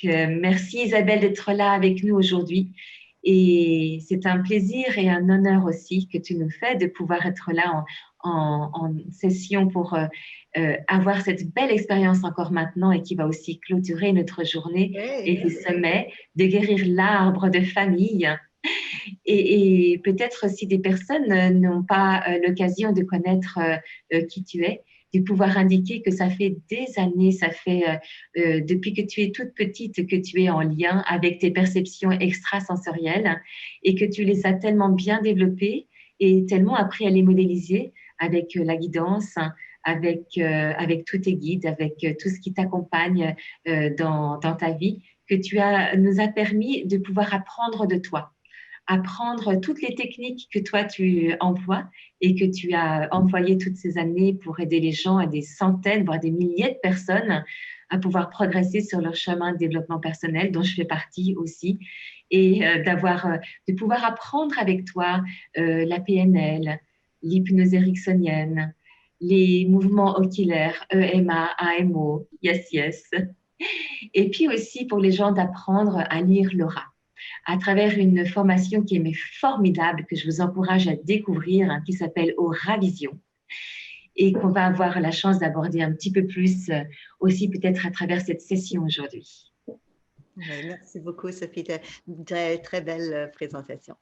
Merci Isabelle d'être là avec nous aujourd'hui. Et c'est un plaisir et un honneur aussi que tu nous fais de pouvoir être là en session pour avoir cette belle expérience encore maintenant et qui va aussi clôturer notre journée et Oui. ce sommet de guérir l'arbre de famille. Et peut-être si des personnes n'ont pas l'occasion de connaître qui tu es, de pouvoir indiquer que ça fait des années, ça fait depuis que tu es toute petite que tu es en lien avec tes perceptions extrasensorielles et que tu les as tellement bien développées et tellement appris à les modéliser avec la guidance, avec tous tes guides, avec tout ce qui t'accompagne dans ta vie, que nous a permis de pouvoir apprendre de toi, apprendre toutes les techniques que toi tu emploies et que tu as employées toutes ces années pour aider les gens, à des centaines, voire des milliers de personnes à pouvoir progresser sur leur chemin de développement personnel, dont je fais partie aussi, et de pouvoir apprendre avec toi la PNL, l'hypnose ericksonienne, les mouvements oculaires, EMA, AMO, Yes, Yes. Et puis aussi pour les gens d'apprendre à lire l'aura à travers une formation qui est formidable, que je vous encourage à découvrir, hein, qui s'appelle Aura Vision, et qu'on va avoir la chance d'aborder un petit peu plus aussi peut-être à travers cette session aujourd'hui. Oui, merci beaucoup, Sophie. Une très, très belle présentation.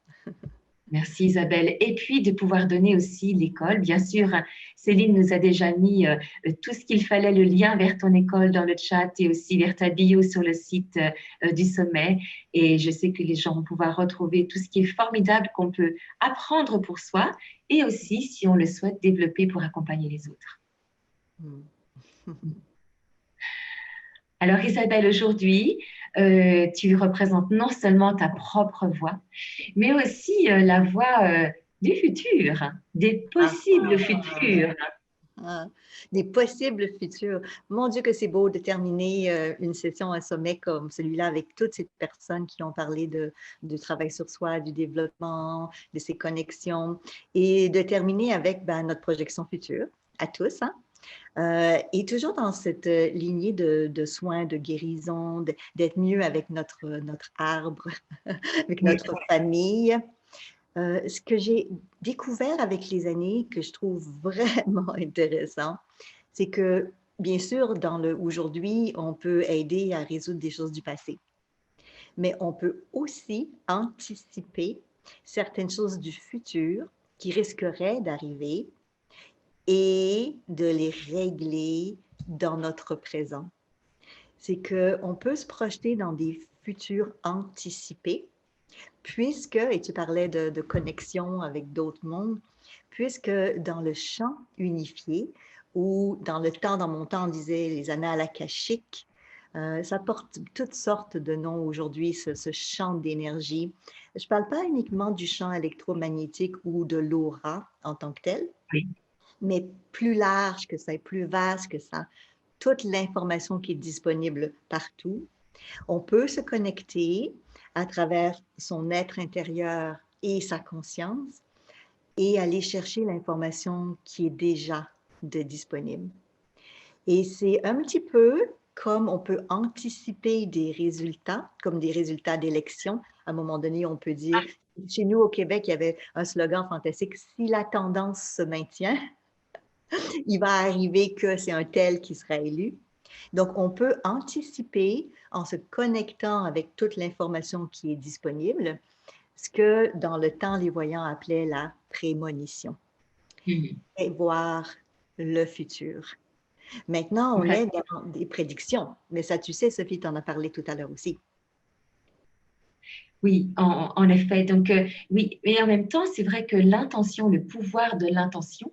Merci Isabelle. Et puis de pouvoir donner aussi l'école. Bien sûr, Céline nous a déjà mis tout ce qu'il fallait, le lien vers ton école dans le chat et aussi vers ta bio sur le site du sommet. Et je sais que les gens vont pouvoir retrouver tout ce qui est formidable qu'on peut apprendre pour soi et aussi, si on le souhaite, développer pour accompagner les autres. Alors Isabelle, aujourd'hui, tu représentes non seulement ta propre voix, mais aussi la voix du futur, des possibles futurs. Des possibles futurs. Mon Dieu, que c'est beau de terminer une session, un sommet comme celui-là avec toutes ces personnes qui ont parlé du travail sur soi, du développement, de ses connexions et de terminer avec notre projection future à tous. Hein? Et toujours dans cette lignée de soins, de guérison, d'être mieux avec notre arbre, avec notre famille. Ce que j'ai découvert avec les années, que je trouve vraiment intéressant, c'est que, bien sûr, dans le aujourd'hui, on peut aider à résoudre des choses du passé, mais on peut aussi anticiper certaines choses du futur qui risqueraient d'arriver et de les régler dans notre présent. C'est qu'on peut se projeter dans des futurs anticipés, puisque, et tu parlais de connexion avec d'autres mondes, puisque dans le champ unifié, ou dans le temps, dans mon temps, on disait les annales akashiques, ça porte toutes sortes de noms aujourd'hui, ce champ d'énergie. Je ne parle pas uniquement du champ électromagnétique ou de l'aura en tant que tel, Oui. mais plus large que ça, plus vaste que ça. Toute l'information qui est disponible partout. On peut se connecter à travers son être intérieur et sa conscience et aller chercher l'information qui est déjà disponible. Et c'est un petit peu comme on peut anticiper des résultats, comme des résultats d'élection. À un moment donné, on peut dire, chez nous au Québec, il y avait un slogan fantastique, si la tendance se maintient, il va arriver que c'est un tel qui sera élu. Donc, on peut anticiper en se connectant avec toute l'information qui est disponible, ce que dans le temps, les voyants appelaient la prémonition. Et voir le futur. Maintenant, on est dans des prédictions, mais ça, tu sais, Sophie, tu en as parlé tout à l'heure aussi. Oui, en effet. Donc, oui, mais en même temps, c'est vrai que l'intention, le pouvoir de l'intention,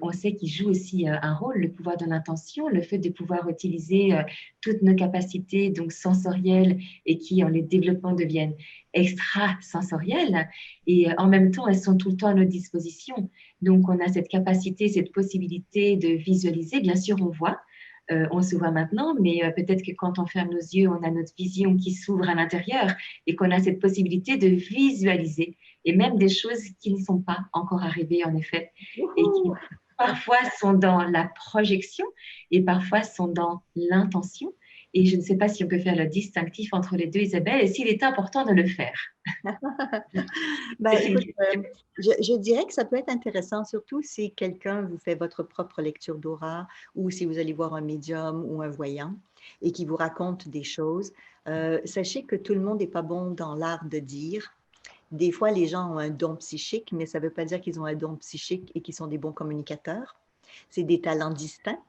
on sait qu'il joue aussi un rôle, le pouvoir de l'intention, le fait de pouvoir utiliser toutes nos capacités donc sensorielles et qui, en les développant, deviennent extrasensorielles. Et en même temps, elles sont tout le temps à notre disposition. Donc, on a cette capacité, cette possibilité de visualiser. Bien sûr, on voit. On se voit maintenant, mais peut-être que quand on ferme nos yeux, on a notre vision qui s'ouvre à l'intérieur et qu'on a cette possibilité de visualiser et même des choses qui ne sont pas encore arrivées en effet et qui parfois sont dans la projection et parfois sont dans l'intention Et je ne sais pas si on peut faire le distinctif entre les deux, Isabelle, et s'il est important de le faire. Ben, C'est une écoute, question. je dirais que ça peut être intéressant, surtout si quelqu'un vous fait votre propre lecture d'aura ou si vous allez voir un médium ou un voyant et qui vous raconte des choses. Sachez que tout le monde n'est pas bon dans l'art de dire. Des fois, les gens ont un don psychique, mais ça ne veut pas dire qu'ils ont un don psychique et qu'ils sont des bons communicateurs. C'est des talents distincts.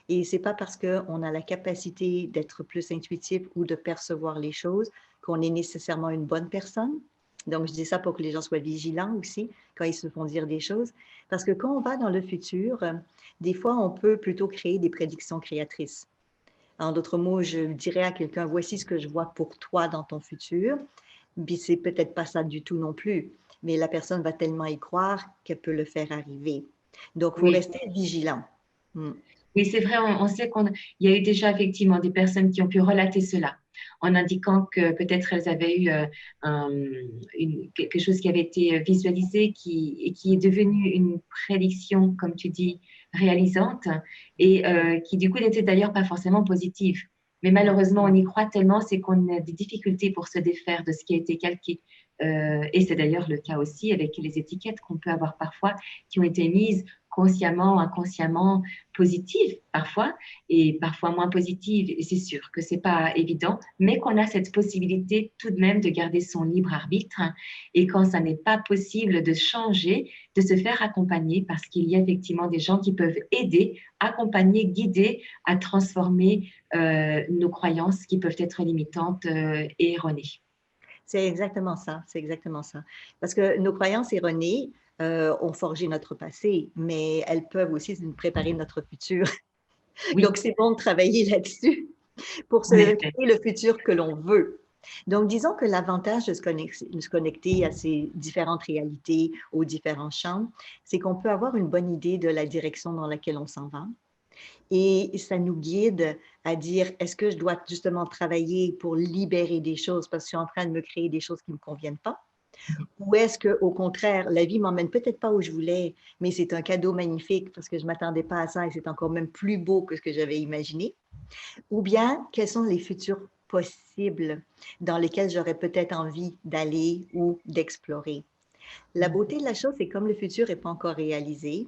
Et ce n'est pas parce qu'on a la capacité d'être plus intuitif ou de percevoir les choses qu'on est nécessairement une bonne personne. Donc, je dis ça pour que les gens soient vigilants aussi quand ils se font dire des choses. Parce que quand on va dans le futur, des fois, on peut plutôt créer des prédictions créatrices. En d'autres mots, je dirais à quelqu'un, voici ce que je vois pour toi dans ton futur. Puis c'est peut-être pas ça du tout non plus, mais la personne va tellement y croire qu'elle peut le faire arriver. Donc, il faut Oui. rester vigilant. Oui, c'est vrai, on sait qu'il y a eu déjà effectivement des personnes qui ont pu relater cela en indiquant que peut-être elles avaient eu quelque chose qui avait été visualisé et qui est devenu une prédiction, comme tu dis, réalisante et qui du coup n'était d'ailleurs pas forcément positive. Mais malheureusement, on y croit tellement, c'est qu'on a des difficultés pour se défaire de ce qui a été calqué. Et c'est d'ailleurs le cas aussi avec les étiquettes qu'on peut avoir parfois qui ont été mises consciemment, inconsciemment, positives parfois et parfois moins positives. Et c'est sûr que c'est pas évident, mais qu'on a cette possibilité tout de même de garder son libre arbitre. Et quand ça n'est pas possible de changer, de se faire accompagner parce qu'il y a effectivement des gens qui peuvent aider, accompagner, guider à transformer nos croyances qui peuvent être limitantes et erronées. C'est exactement ça, c'est exactement ça. Parce que nos croyances erronées ont forgé notre passé, mais elles peuvent aussi nous préparer notre futur. Oui, Donc, c'est bon de travailler là-dessus pour se en effet. créer le futur que l'on veut. Donc, disons que l'avantage de se connecter à ces différentes réalités, aux différents champs, c'est qu'on peut avoir une bonne idée de la direction dans laquelle on s'en va. Et ça nous guide à dire, est-ce que je dois justement travailler pour libérer des choses parce que je suis en train de me créer des choses qui ne me conviennent pas? Ou est-ce qu'au contraire, la vie m'emmène peut-être pas où je voulais, mais c'est un cadeau magnifique parce que je ne m'attendais pas à ça et c'est encore même plus beau que ce que j'avais imaginé? Ou bien, quels sont les futurs possibles dans lesquels j'aurais peut-être envie d'aller ou d'explorer? La beauté de la chose, c'est comme le futur n'est pas encore réalisé,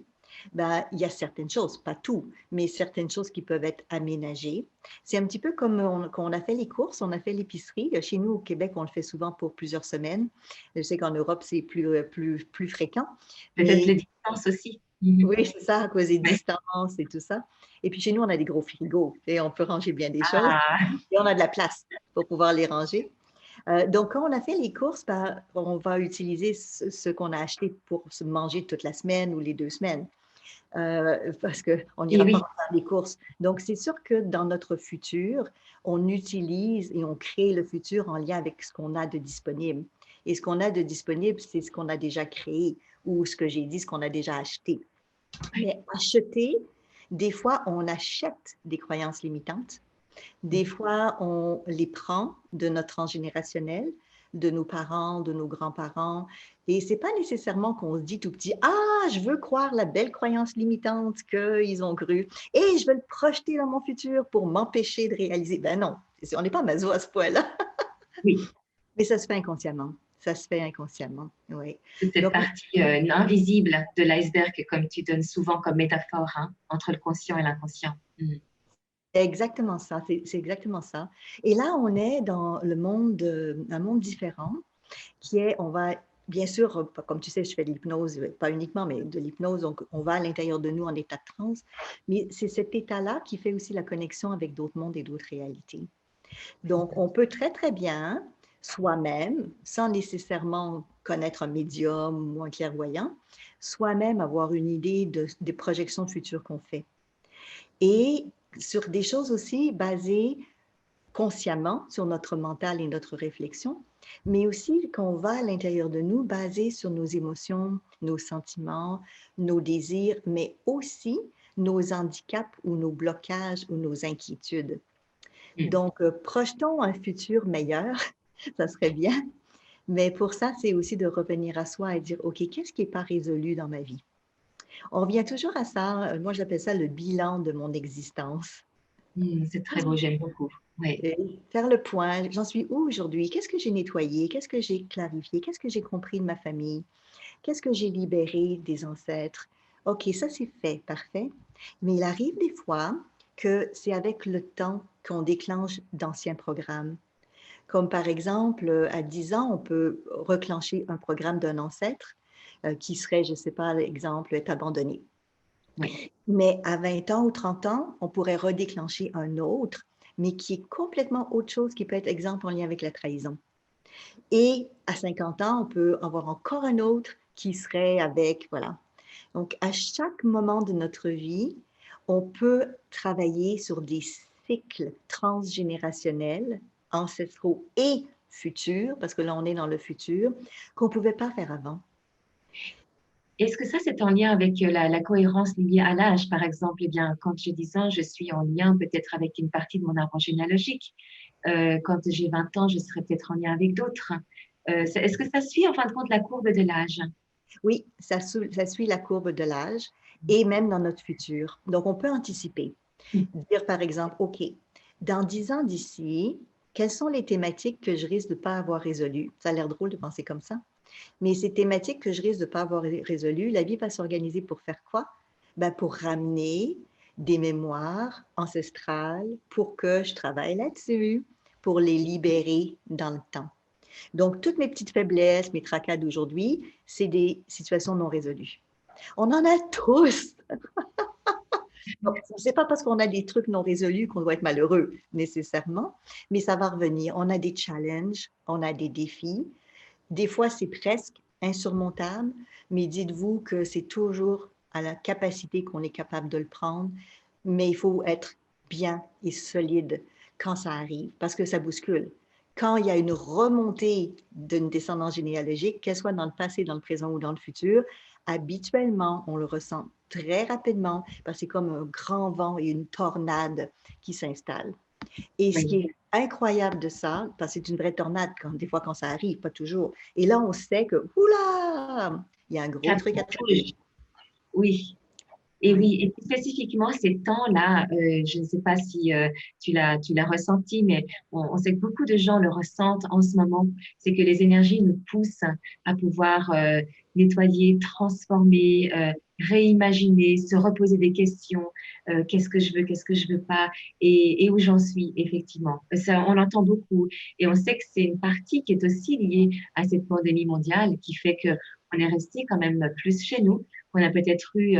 ben, il y a certaines choses, pas tout, mais certaines choses qui peuvent être aménagées. C'est un petit peu comme quand on a fait les courses, on a fait l'épicerie. Chez nous, au Québec, on le fait souvent pour plusieurs semaines. Je sais qu'en Europe, c'est plus fréquent. Peut-être Mais les distances aussi. Mhm. oui, c'est ça, à cause des Oui. distances et tout ça. Et puis chez nous, on a des gros frigos et on peut ranger bien des choses. Ah, Et on a de la place pour pouvoir les ranger. Donc, quand on a fait les courses, ben, on va utiliser ce qu'on a acheté pour se manger toute la semaine ou les 2 semaines, parce qu'on et n'ira pas oui, faire les courses. Donc, c'est sûr que dans notre futur, on utilise et on crée le futur en lien avec ce qu'on a de disponible. Et ce qu'on a de disponible, c'est ce qu'on a déjà créé ou ce que j'ai dit, ce qu'on a déjà acheté. Mais acheter, des fois, on achète des croyances limitantes. Des fois, on les prend de notre transgénérationnel, de nos parents, de nos grands-parents. Et ce n'est pas nécessairement qu'on se dit tout petit, ah, je veux croire la belle croyance limitante qu'ils ont crue et je veux le projeter dans mon futur pour m'empêcher de réaliser. Ben non, on n'est pas maso à ce point-là, oui. mais ça se fait inconsciemment. Ça se fait inconsciemment, oui. Toute cette Donc, partie invisible de l'iceberg, comme tu donnes souvent comme métaphore, hein, entre le conscient et l'inconscient. Mhm. exactement ça, c'est exactement ça. Et là, on est dans le monde, un monde différent qui est, on va, bien sûr, comme tu sais, je fais de l'hypnose, pas uniquement, mais de l'hypnose, donc on va à l'intérieur de nous en état de transe, mais c'est cet état-là qui fait aussi la connexion avec d'autres mondes et d'autres réalités. Donc, on peut très, très bien, soi-même, sans nécessairement connaître un médium ou un clairvoyant, soi-même avoir une idée des projections futures qu'on fait. Et sur des choses aussi basées consciemment sur notre mental et notre réflexion, mais aussi qu'on va à l'intérieur de nous basé sur nos émotions, nos sentiments, nos désirs, mais aussi nos handicaps ou nos blocages ou nos inquiétudes. Mhm. Donc, projetons un futur meilleur, ça serait bien, mais pour ça, c'est aussi de revenir à soi et dire, OK, qu'est-ce qui n'est pas résolu dans ma vie? On revient toujours à ça, moi j'appelle ça le bilan de mon existence. C'est très beau, j'aime beaucoup. Oui. Et faire le point, j'en suis où aujourd'hui? Qu'est-ce que j'ai nettoyé? Qu'est-ce que j'ai clarifié? Qu'est-ce que j'ai compris de ma famille? Qu'est-ce que j'ai libéré des ancêtres? OK, ça c'est fait, parfait. Mais il arrive des fois que c'est avec le temps qu'on déclenche d'anciens programmes. Comme par exemple, à 10 ans, on peut reclencher un programme d'un ancêtre qui serait, je ne sais pas, l'exemple, est abandonné. Oui. Mais à 20 ans ou 30 ans, on pourrait redéclencher un autre, mais qui est complètement autre chose, qui peut être exemple en lien avec la trahison. Et à 50 ans, on peut avoir encore un autre qui serait avec, voilà. Donc, à chaque moment de notre vie, on peut travailler sur des cycles transgénérationnels, ancestraux et futurs, parce que là, on est dans le futur, qu'on ne pouvait pas faire avant. Est-ce que ça, c'est en lien avec la cohérence liée à l'âge, par exemple? Eh bien, quand j'ai 10 ans, je suis en lien peut-être avec une partie de mon arbre généalogique. Quand j'ai 20 ans, je serai peut-être en lien avec d'autres. Est-ce que ça suit, en fin de compte, la courbe de l'âge? Oui, ça suit la courbe de l'âge et même dans notre futur. Donc, on peut anticiper. Dire par exemple, OK, dans 10 ans d'ici, quelles sont les thématiques que je risque de ne pas avoir résolues? Ça a l'air drôle de penser comme ça. Mais ces thématiques que je risque de ne pas avoir résolues, la vie va s'organiser pour faire quoi? Ben, pour ramener des mémoires ancestrales pour que je travaille là-dessus, pour les libérer dans le temps. Donc, toutes mes petites faiblesses, mes tracas d'aujourd'hui, c'est des situations non résolues. On en a tous. Ce n'est pas parce qu'on a des trucs non résolus qu'on doit être malheureux nécessairement, mais ça va revenir. On a des challenges, on a des défis. Des fois, c'est presque insurmontable, mais dites-vous que c'est toujours à la capacité qu'on est capable de le prendre, mais il faut être bien et solide quand ça arrive, parce que ça bouscule. Quand il y a une remontée d'une descendance généalogique, qu'elle soit dans le passé, dans le présent ou dans le futur, habituellement, on le ressent très rapidement parce que c'est comme un grand vent et une tornade qui s'installe. Et ce qui Oui. est incroyable de ça, parce que c'est une vraie tornade, des fois quand ça arrive, pas toujours. Et là, on sait que, oula, il y a un gros Cap truc à rouge. traiter. Oui. Et Oui. oui, et plus spécifiquement ces temps-là, je ne sais pas si tu l'as ressenti, mais on sait que beaucoup de gens le ressentent en ce moment. C'est que les énergies nous poussent à pouvoir nettoyer, transformer, réimaginer, se reposer des questions. Qu'est-ce que je veux, qu'est-ce que je veux pas, et où j'en suis, effectivement. Ça, on l'entend beaucoup. Et on sait que c'est une partie qui est aussi liée à cette pandémie mondiale qui fait que on est resté quand même plus chez nous. On a peut-être eu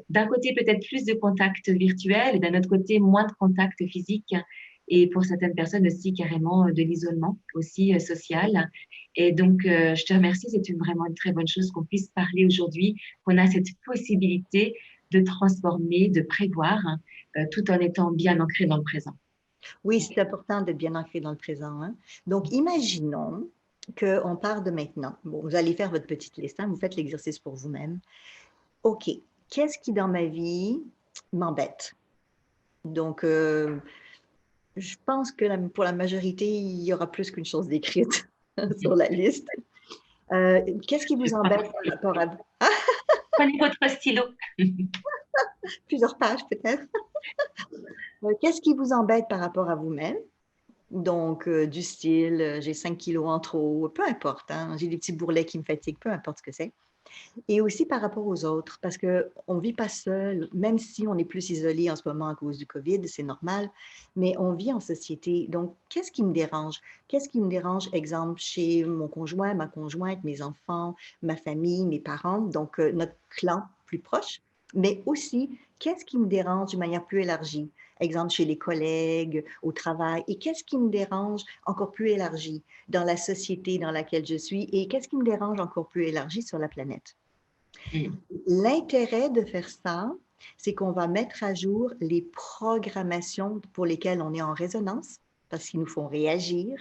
d'un côté peut-être plus de contacts virtuels et d'un autre côté moins de contacts physiques et pour certaines personnes aussi carrément de l'isolement aussi social. Et donc, je te remercie, c'est vraiment une très bonne chose qu'on puisse parler aujourd'hui, qu'on a cette possibilité de transformer, de prévoir, tout en étant bien ancré dans le présent. Oui, c'est important d'être bien ancré dans le présent, hein. Donc, imaginons qu'on part de maintenant. Bon, vous allez faire votre petite liste, hein, vous faites l'exercice pour vous-même. OK, qu'est-ce qui dans ma vie m'embête? Donc, je pense que pour la majorité, il y aura plus qu'une chose décrite sur la liste. Qu'est-ce qui Je vous prends mon embête par stylo. rapport à vous? Prenez votre stylo. Plusieurs pages peut-être. Qu'est-ce qui vous embête par rapport à vous-même? Donc, du style, j'ai 5 kilos en trop, peu importe, hein, j'ai des petits bourrelets qui me fatiguent, peu importe ce que c'est. Et aussi par rapport aux autres, parce qu'on ne vit pas seul, même si on est plus isolé en ce moment à cause du COVID, c'est normal, mais on vit en société. Donc, qu'est-ce qui me dérange? Qu'est-ce qui me dérange, exemple, chez mon conjoint, ma conjointe, mes enfants, ma famille, mes parents, donc notre clan plus proche, mais aussi, qu'est-ce qui me dérange de manière plus élargie? Exemple, chez les collègues, au travail, et qu'est-ce qui me dérange encore plus élargi dans la société dans laquelle je suis, et qu'est-ce qui me dérange encore plus élargi sur la planète? Mm. L'intérêt de faire ça, c'est qu'on va mettre à jour les programmations pour lesquelles on est en résonance, parce qu'ils nous font réagir,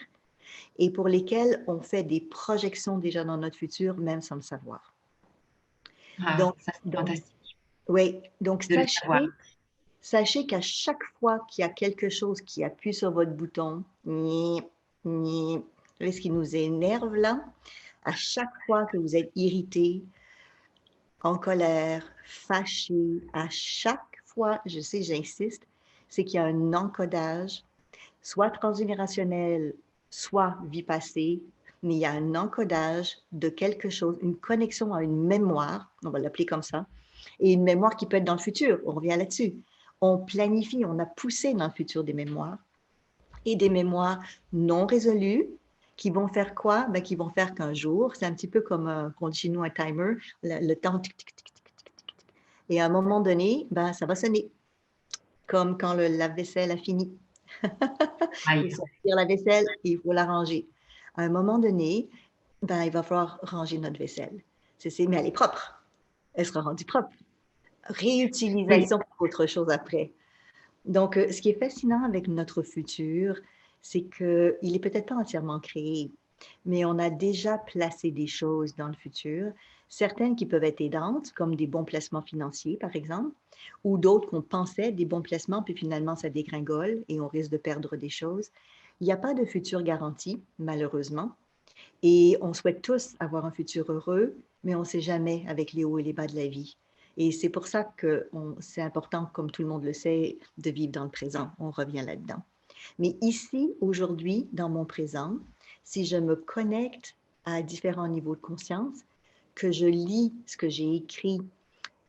et pour lesquelles on fait des projections déjà dans notre futur, même sans le savoir. Ah, Donc, ça c'est donc, fantastique oui, donc de le savoir. sachez qu'à chaque fois qu'il y a quelque chose qui appuie sur votre bouton, ce qui nous énerve là, à chaque fois que vous êtes irrité, en colère, fâché, à chaque fois, je sais, j'insiste, c'est qu'il y a un encodage, soit transgénérationnel, soit vie passée, mais il y a un encodage de quelque chose, une connexion à une mémoire, on va l'appeler comme ça, et une mémoire qui peut être dans le futur, on revient là-dessus. On planifie, on a poussé dans le futur des mémoires, et des mémoires non résolues qui vont faire quoi? Ben, qui vont faire qu'un jour, c'est un petit peu comme, qu'on dit chez nous, un timer, le temps, tic, tic, tic, tic, tic, tic, tic. Et à un moment donné, ben, ça va sonner, comme quand le lave-vaisselle a fini. Il Aïe. faut sortir la vaisselle et il faut la ranger. À un moment donné, ben, il va falloir ranger notre vaisselle. Mais elle est propre. Elle sera rendue propre. Oui, Réutilisation pour autre chose après. Donc, ce qui est fascinant avec notre futur, c'est qu'il est peut-être pas entièrement créé, mais on a déjà placé des choses dans le futur, certaines qui peuvent être aidantes, comme des bons placements financiers, par exemple, ou d'autres qu'on pensait des bons placements, puis finalement ça dégringole et on risque de perdre des choses. Il n'y a pas de futur garanti, malheureusement, et on souhaite tous avoir un futur heureux, mais on ne sait jamais avec les hauts et les bas de la vie. Et c'est pour ça que c'est important, comme tout le monde le sait, de vivre dans le présent. On revient là-dedans. Mais ici, aujourd'hui, dans mon présent, si je me connecte à différents niveaux de conscience, que je lis ce que j'ai écrit,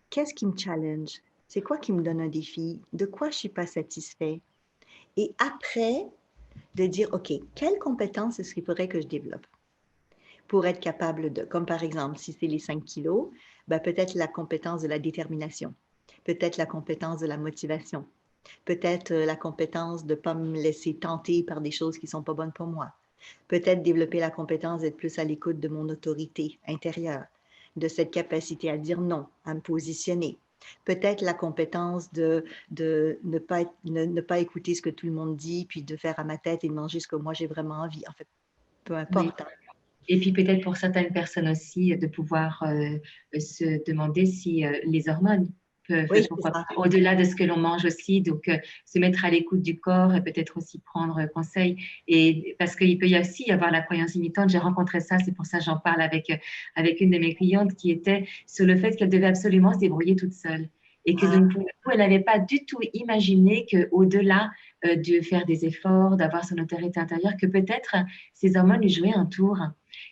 qu'est-ce qui me challenge? C'est quoi qui me donne un défi? De quoi je ne suis pas satisfait? Et après, de dire, OK, quelles compétences est-ce qu'il faudrait que je développe pour être capable de, comme par exemple, si c'est les 5 kilos, ben peut-être la compétence de la détermination, peut-être la compétence de la motivation, peut-être la compétence de ne pas me laisser tenter par des choses qui ne sont pas bonnes pour moi, peut-être développer la compétence d'être plus à l'écoute de mon autorité intérieure, de cette capacité à dire non, à me positionner. Peut-être la compétence de ne pas écouter ce que tout le monde dit, puis de faire à ma tête et de manger ce que moi j'ai vraiment envie. En fait, peu oui. importe. Et puis peut-être pour certaines personnes aussi de pouvoir se demander si les hormones peuvent, Oui, c'est pourquoi ça. pas, au-delà de ce que l'on mange aussi, donc se mettre à l'écoute du corps et peut-être aussi prendre conseil. Et parce qu'il peut y aussi y avoir la croyance limitante, j'ai rencontré ça, c'est pour ça que j'en parle avec une de mes clientes qui était sur le fait qu'elle devait absolument se débrouiller toute seule. Et que donc, Ah, pour le coup, elle n'avait pas du tout imaginé qu'au-delà de faire des efforts, d'avoir son autorité intérieure, que peut-être ces hormones lui jouaient un tour.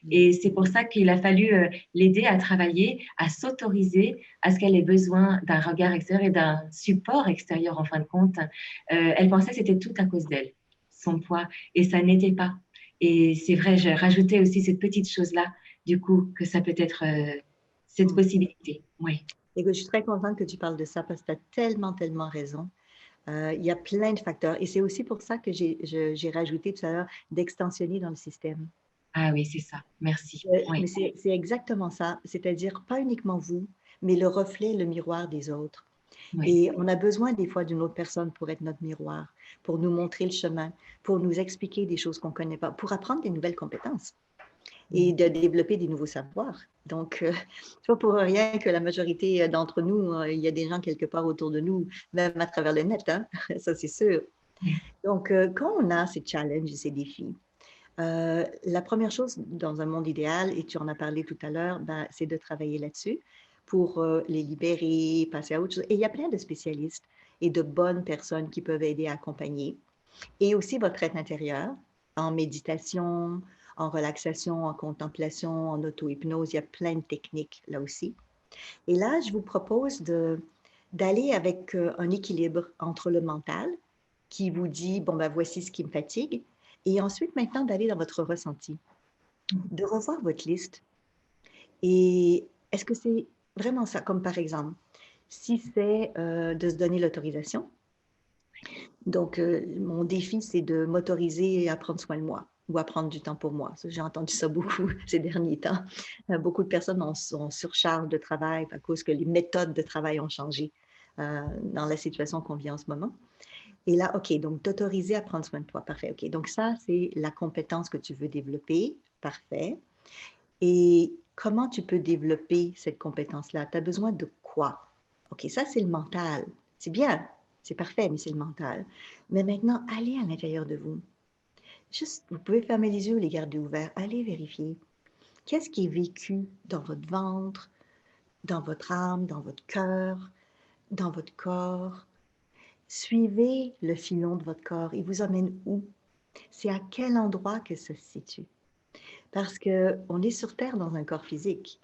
Et c'est pour ça qu'il a fallu l'aider à travailler, à s'autoriser à ce qu'elle ait besoin d'un regard extérieur et d'un support extérieur en fin de compte. Elle pensait que c'était tout à cause d'elle, son poids, et ça n'était pas. Et c'est vrai, j'ai rajouté aussi cette petite chose-là, du coup, que ça peut être cette hmm. possibilité. Oui. Écoute, je suis très contente que tu parles de ça parce que tu as tellement, tellement raison. Il y a plein de facteurs. Et c'est aussi pour ça que j'ai rajouté tout à l'heure d'extensionner dans le système. Ah oui, c'est ça. Merci. Mais Oui, c'est exactement ça. C'est-à-dire pas uniquement vous, mais le reflet, le miroir des autres. oui. Et on a besoin des fois d'une autre personne pour être notre miroir, pour nous montrer le chemin, pour nous expliquer des choses qu'on ne connaît pas, pour apprendre des nouvelles compétences et de développer des nouveaux savoirs. Donc, c'est pas pour rien que la majorité d'entre nous, il y a des gens quelque part autour de nous, même à travers le net, hein? Ça c'est sûr. Oui. Donc, quand on a ces challenges et ces défis, la première chose dans un monde idéal, et tu en as parlé tout à l'heure, ben, c'est de travailler là-dessus pour les libérer, passer à autre chose. Et il y a plein de spécialistes et de bonnes personnes qui peuvent aider à accompagner. Et aussi votre être intérieur, en méditation, en relaxation, en contemplation, en auto-hypnose. Il y a plein de techniques là aussi. Et là, je vous propose d'aller avec un équilibre entre le mental qui vous dit, bon, ben voici ce qui me fatigue, et ensuite maintenant d'aller dans votre ressenti, de revoir votre liste. Et est-ce que c'est vraiment ça, comme par exemple, si c'est de se donner l'autorisation, donc mon défi, c'est de m'autoriser à prendre soin de moi ou à prendre du temps pour moi. J'ai entendu ça beaucoup ces derniers temps. Beaucoup de personnes sont surcharge de travail à cause que les méthodes de travail ont changé dans la situation qu'on vit en ce moment. Et là, OK, donc t'autoriser à prendre soin de toi. Parfait. OK, donc ça, c'est la compétence que tu veux développer. Parfait. Et comment tu peux développer cette compétence-là? Tu as besoin de quoi? OK, ça, c'est le mental. C'est bien, c'est parfait, mais c'est le mental. Mais maintenant, allez à l'intérieur de vous. Juste, vous pouvez fermer les yeux, les garder ouverts. Allez vérifier. Qu'est-ce qui est vécu dans votre ventre, dans votre âme, dans votre cœur, dans votre corps? Suivez le filon de votre corps. Il vous emmène où? C'est à quel endroit que ça se situe? Parce qu'on est sur Terre dans un corps physique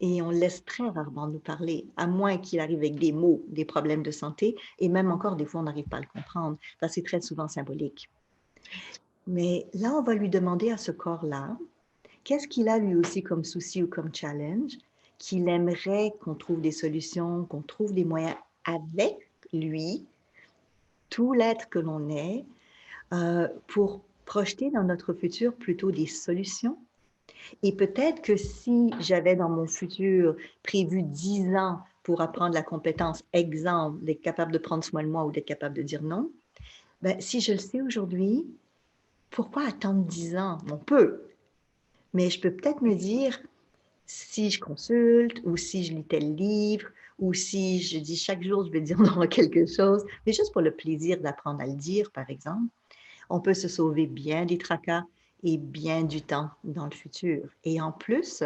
et on laisse très rarement nous parler, à moins qu'il arrive avec des mots, des problèmes de santé, et même encore, des fois, on n'arrive pas à le comprendre, parce que c'est très souvent symbolique. Mais là, on va lui demander à ce corps-là, qu'est-ce qu'il a lui aussi comme souci ou comme challenge, qu'il aimerait qu'on trouve des solutions, qu'on trouve des moyens avec lui, tout l'être que l'on est, pour projeter dans notre futur plutôt des solutions. Et peut-être que si j'avais dans mon futur prévu 10 ans pour apprendre la compétence, exemple, d'être capable de prendre soin de moi ou d'être capable de dire non, ben, si je le sais aujourd'hui, pourquoi attendre 10 ans? On peut, mais je peux peut-être me dire, si je consulte ou si je lis tel livre ou si je dis chaque jour, je vais dire non à quelque chose, mais juste pour le plaisir d'apprendre à le dire, par exemple, on peut se sauver bien des tracas et bien du temps dans le futur. Et en plus,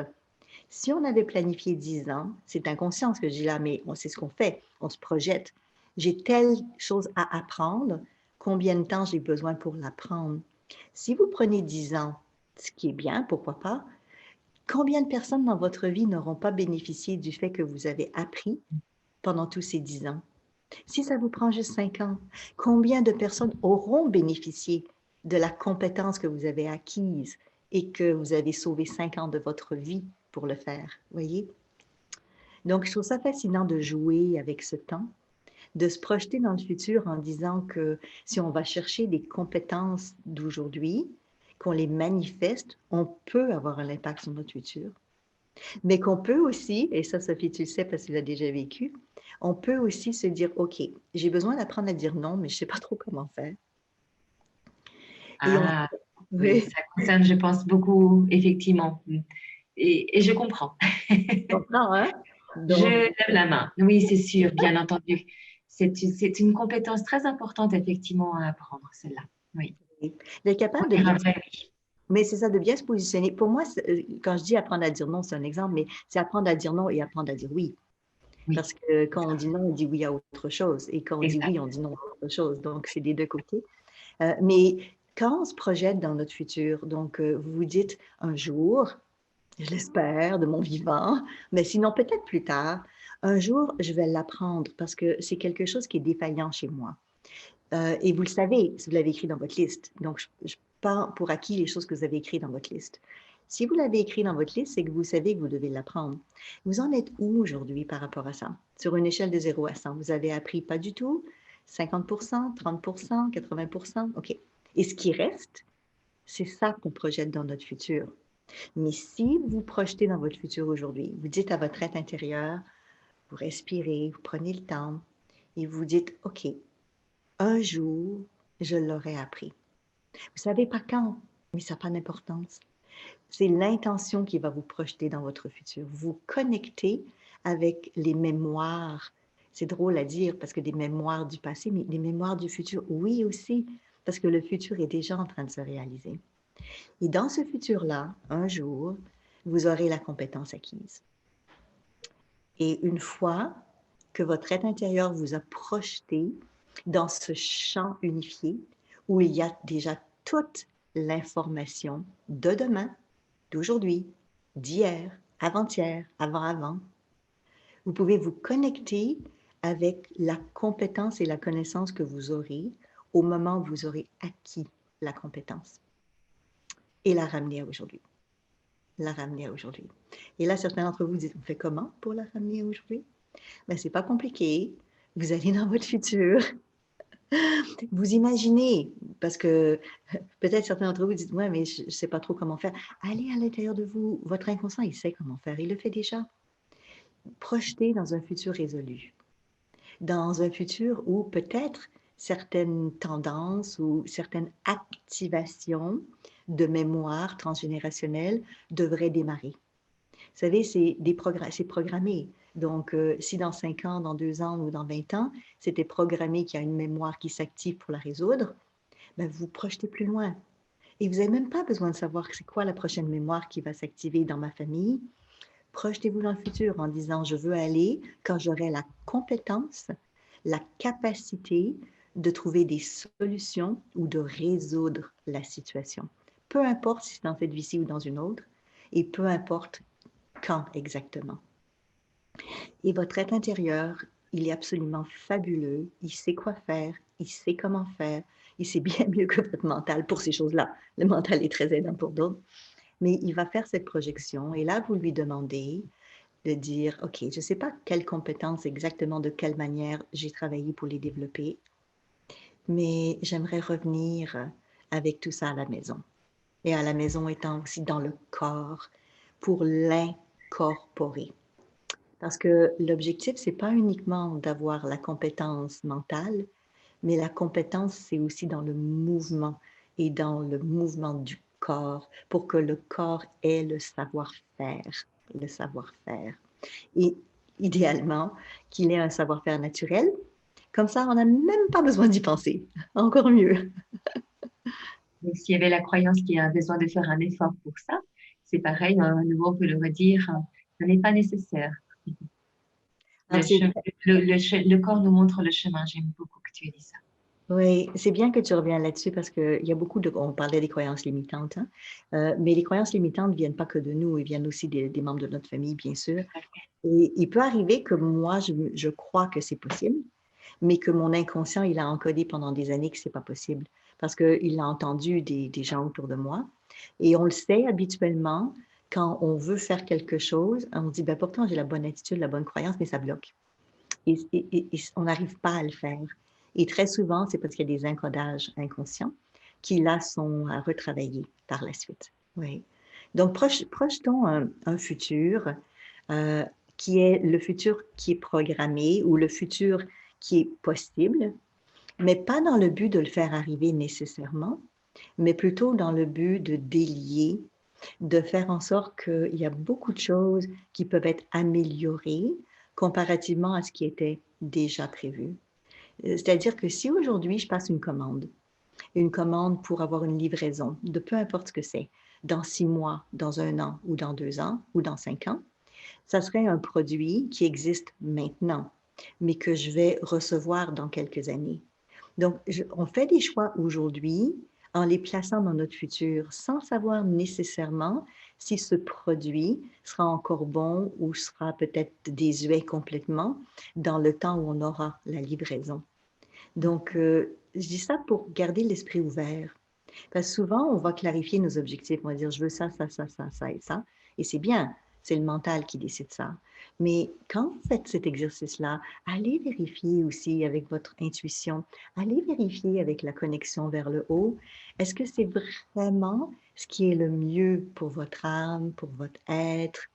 si on avait planifié 10 ans, c'est inconscient ce que je dis là, mais on sait ce qu'on fait, on se projette. J'ai telle chose à apprendre, combien de temps j'ai besoin pour l'apprendre? Si vous prenez 10 ans, ce qui est bien, pourquoi pas, combien de personnes dans votre vie n'auront pas bénéficié du fait que vous avez appris pendant tous ces 10 ans? Si ça vous prend juste 5 ans, combien de personnes auront bénéficié de la compétence que vous avez acquise et que vous avez sauvé 5 ans de votre vie pour le faire, voyez? Donc, je trouve ça fascinant de jouer avec ce temps, de se projeter dans le futur en disant que si on va chercher des compétences d'aujourd'hui, qu'on les manifeste, on peut avoir un impact sur notre futur. Mais qu'on peut aussi, et ça, Sophie, tu le sais parce que tu l'as déjà vécu, on peut aussi se dire, OK, j'ai besoin d'apprendre à dire non, mais je ne sais pas trop comment faire. Et on... Ah, oui, Oui, ça concerne, je pense, beaucoup, effectivement. Et je comprends. je comprends, hein? Je Donc, lève la main. Oui, c'est sûr, bien entendu. C'est une compétence très importante, effectivement, à apprendre, celle-là. Oui. d'être On capable de bien... ira vers lui. Mais c'est ça, de bien se positionner. Pour moi, quand je dis apprendre à dire non, c'est un exemple, mais c'est apprendre à dire non et apprendre à dire oui. Oui, Parce que quand on dit non, on dit oui à autre chose. Et quand on dit exact. oui, on dit non à autre chose. Donc, c'est des deux côtés. Mais quand on se projette dans notre futur, donc vous vous dites un jour, je l'espère, de mon vivant, mais sinon peut-être plus tard, un jour, je vais l'apprendre parce que c'est quelque chose qui est défaillant chez moi. Et vous le savez, si vous l'avez écrit dans votre liste. Donc, je prends pour acquis les choses que vous avez écrites dans votre liste. Si vous l'avez écrit dans votre liste, c'est que vous savez que vous devez l'apprendre. Vous en êtes où aujourd'hui par rapport à ça? Sur une échelle de 0 à 100, vous avez appris pas du tout? 50%, 30%, 80%? OK. Et ce qui reste, c'est ça qu'on projette dans notre futur. Mais si vous projetez dans votre futur aujourd'hui, vous dites à votre être intérieur, vous respirez, vous prenez le temps et vous dites, OK, un jour, je l'aurai appris. Vous savez pas quand, mais ça n'a pas d'importance. C'est l'intention qui va vous projeter dans votre futur. Vous connectez avec les mémoires. C'est drôle à dire parce que des mémoires du passé, mais les mémoires du futur, oui aussi, parce que le futur est déjà en train de se réaliser. Et dans ce futur-là, un jour, vous aurez la compétence acquise. Et une fois que votre être intérieur vous a projeté dans ce champ unifié où il y a déjà toute l'information de demain, d'aujourd'hui, d'hier, avant-hier, avant-avant, vous pouvez vous connecter avec la compétence et la connaissance que vous aurez au moment où vous aurez acquis la compétence et la ramener à aujourd'hui. La ramener à aujourd'hui. Et là, certains d'entre vous disent, on fait comment pour la ramener à aujourd'hui? Ben, c'est pas compliqué. Vous allez dans votre futur. Vous imaginez, parce que peut-être certains d'entre vous disent, ouais, mais je ne sais pas trop comment faire. Allez à l'intérieur de vous. Votre inconscient, il sait comment faire. Il le fait déjà. Projetez dans un futur résolu. Dans un futur où peut-être certaines tendances ou certaines activations de mémoire transgénérationnelle devraient démarrer. Vous savez, c'est programmé. Donc, si dans 5 ans, dans 2 ans ou dans 20 ans, c'était programmé qu'il y a une mémoire qui s'active pour la résoudre, ben, vous projetez plus loin. Et vous n'avez même pas besoin de savoir c'est quoi la prochaine mémoire qui va s'activer dans ma famille. Projetez-vous dans le futur en disant, je veux aller, quand j'aurai la compétence, la capacité de trouver des solutions ou de résoudre la situation. Peu importe si c'est dans cette vie-ci ou dans une autre, et peu importe quand exactement. Et votre être intérieur, il est absolument fabuleux. Il sait quoi faire, il sait comment faire, il sait bien mieux que votre mental pour ces choses-là. Le mental est très aidant pour d'autres. Mais il va faire cette projection et là, vous lui demandez de dire, OK, je ne sais pas quelles compétences exactement, de quelle manière j'ai travaillé pour les développer, mais j'aimerais revenir avec tout ça à la maison. Et à la maison étant aussi dans le corps pour l'incorporer. Parce que l'objectif, c'est pas uniquement d'avoir la compétence mentale, mais la compétence, c'est aussi dans le mouvement et dans le mouvement du corps pour que le corps ait le savoir-faire, le savoir-faire. Et idéalement, qu'il ait un savoir-faire naturel. Comme ça, on n'a même pas besoin d'y penser. Encore mieux. Donc, s'il y avait la croyance qu'il y a besoin de faire un effort pour ça, c'est pareil, à nouveau, on peut le redire, ce n'est pas nécessaire. Alors, c'est Le corps nous montre le chemin. J'aime beaucoup que tu aies dit ça. Oui, c'est bien que tu reviens là-dessus parce qu'il y a beaucoup de... On parlait des croyances limitantes, hein, mais les croyances limitantes ne viennent pas que de nous, ils viennent aussi des membres de notre famille, bien sûr. Et il peut arriver que moi, je crois que c'est possible, mais que mon inconscient, il a encodé pendant des années que ce n'est pas possible parce qu'il a entendu des gens autour de moi. Et on le sait habituellement, quand on veut faire quelque chose, on dit, ben, pourtant j'ai la bonne attitude, la bonne croyance, mais ça bloque. Et on n'arrive pas à le faire. Et très souvent, c'est parce qu'il y a des encodages inconscients qui, là, sont à retravailler par la suite. Oui. Donc, projetons un futur euh, qui est le futur qui est programmé ou le futur qui est possible, mais pas dans le but de le faire arriver nécessairement, mais plutôt dans le but de délier, de faire en sorte qu'il y a beaucoup de choses qui peuvent être améliorées comparativement à ce qui était déjà prévu. C'est-à-dire que si aujourd'hui je passe une commande pour avoir une livraison de peu importe ce que c'est, dans 6 mois, dans 1 an ou dans 2 ans ou dans 5 ans, ça serait un produit qui existe maintenant, mais que je vais recevoir dans quelques années. Donc, on fait des choix aujourd'hui en les plaçant dans notre futur sans savoir nécessairement si ce produit sera encore bon ou sera peut-être désuet complètement dans le temps où on aura la livraison. Donc, je dis ça pour garder l'esprit ouvert. Parce que souvent, on va clarifier nos objectifs. On va dire, je veux ça, ça, ça, ça, ça et ça. Et c'est bien, c'est le mental qui décide ça. Mais quand vous faites cet exercice-là, allez vérifier aussi avec votre intuition, allez vérifier avec la connexion vers le haut, est-ce que c'est vraiment ce qui est le mieux pour votre âme, pour votre être?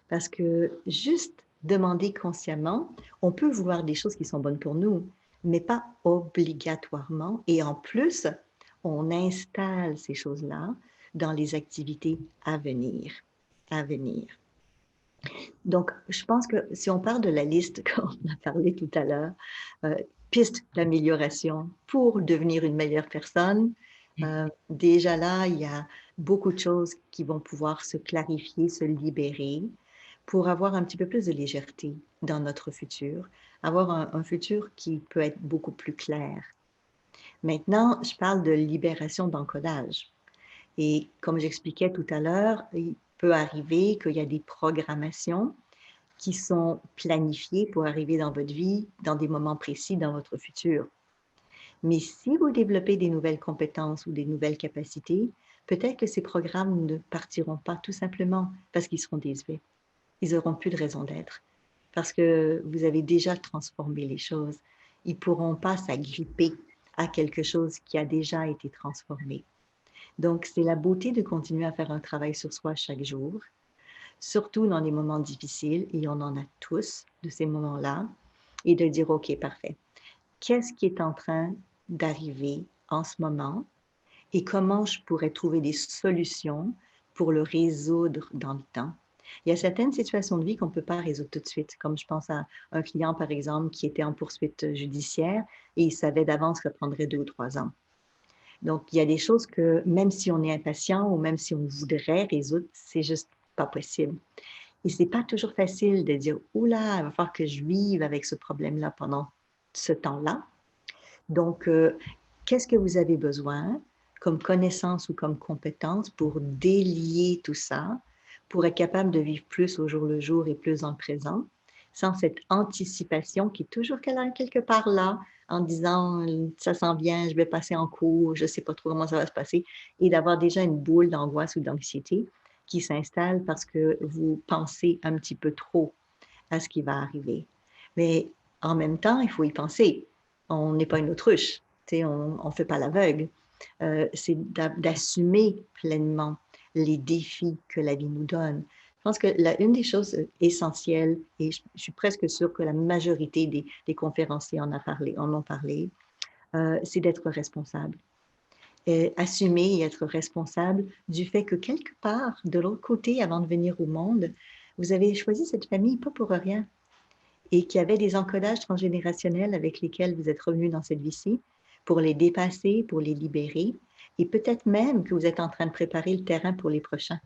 Parce que juste demander consciemment, on peut vouloir des choses qui sont bonnes pour nous, mais pas obligatoirement. Et en plus, on installe ces choses-là dans les activités à venir. À venir. Donc, je pense que si on parle de la liste qu'on a parlé tout à l'heure, euh, pistes d'amélioration pour devenir une meilleure personne, déjà là, il y a beaucoup de choses qui vont pouvoir se clarifier, se libérer pour avoir un petit peu plus de légèreté dans notre futur, avoir un futur qui peut être beaucoup plus clair. Maintenant, je parle de libération d'encodage. Et comme j'expliquais tout à l'heure, il peut arriver qu'il y a des programmations qui sont planifiées pour arriver dans votre vie dans des moments précis dans votre futur. Mais si vous développez des nouvelles compétences ou des nouvelles capacités, peut-être que ces programmes ne partiront pas tout simplement parce qu'ils seront désuets. Ils n'auront plus de raison d'être parce que vous avez déjà transformé les choses. Ils ne pourront pas s'agripper à quelque chose qui a déjà été transformé. Donc, c'est la beauté de continuer à faire un travail sur soi chaque jour, surtout dans les moments difficiles, et on en a tous de ces moments-là, et de dire, OK, parfait. Qu'est-ce qui est en train d'arriver en ce moment et comment je pourrais trouver des solutions pour le résoudre dans le temps? Il y a certaines situations de vie qu'on ne peut pas résoudre tout de suite, comme je pense à un client, par exemple, qui était en poursuite judiciaire et il savait d'avance que ça prendrait 2 ou 3 ans. Donc, il y a des choses que même si on est impatient ou même si on voudrait résoudre, c'est juste pas possible. Et c'est pas toujours facile de dire, oula, il va falloir que je vive avec ce problème-là pendant ce temps-là. Donc, qu'est-ce que vous avez besoin comme connaissance ou comme compétence pour délier tout ça, pour être capable de vivre plus au jour le jour et plus en présent, sans cette anticipation qui est toujours quelque part là, en disant ça s'en vient, je vais passer en cours, je ne sais pas trop comment ça va se passer, et d'avoir déjà une boule d'angoisse ou d'anxiété qui s'installe parce que vous pensez un petit peu trop à ce qui va arriver. Mais en même temps, il faut y penser. On n'est pas une autruche, on ne fait pas l'aveugle. C'est d'assumer pleinement les défis que la vie nous donne. Je pense que une des choses essentielles, et je suis presque sûre que la majorité des conférenciers en ont parlé, c'est d'être responsable. Assumer et être responsable du fait que quelque part, de l'autre côté, avant de venir au monde, vous avez choisi cette famille pas pour rien et qu'il y avait des encodages transgénérationnels avec lesquels vous êtes revenus dans cette vie-ci pour les dépasser, pour les libérer et peut-être même que vous êtes en train de préparer le terrain pour les prochains.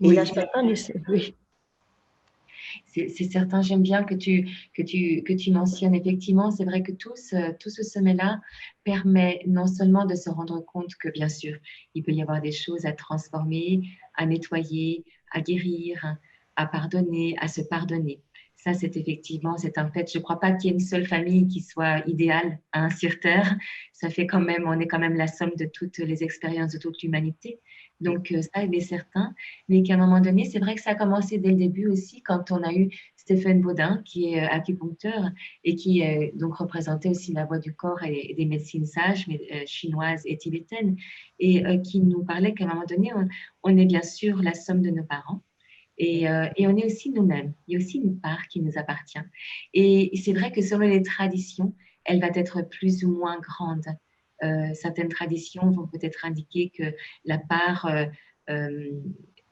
Et Oui, là, je m'attends, oui. C'est certain, j'aime bien que tu mentionnes. Effectivement, c'est vrai que tout ce sommet-là permet non seulement de se rendre compte que, bien sûr, il peut y avoir des choses à transformer, à nettoyer, à guérir, à pardonner, à se pardonner. Ça, c'est effectivement, c'est un fait. Je ne crois pas qu'il y ait une seule famille qui soit idéale sur Terre. Ça fait quand même, on est quand même la somme de toutes les expériences de toute l'humanité. Donc, ça, il est certain. Mais qu'à un moment donné, c'est vrai que ça a commencé dès le début aussi, quand on a eu Stéphane Baudin, qui est acupuncteur et qui donc représentait aussi la voix du corps et des médecines sages chinoises et tibétaines, et qui nous parlait qu'à un moment donné, on est bien sûr la somme de nos parents. Et on est aussi nous-mêmes. Il y a aussi une part qui nous appartient. Et c'est vrai que selon les traditions, elle va être plus ou moins grande. Certaines traditions vont peut-être indiquer que la part euh,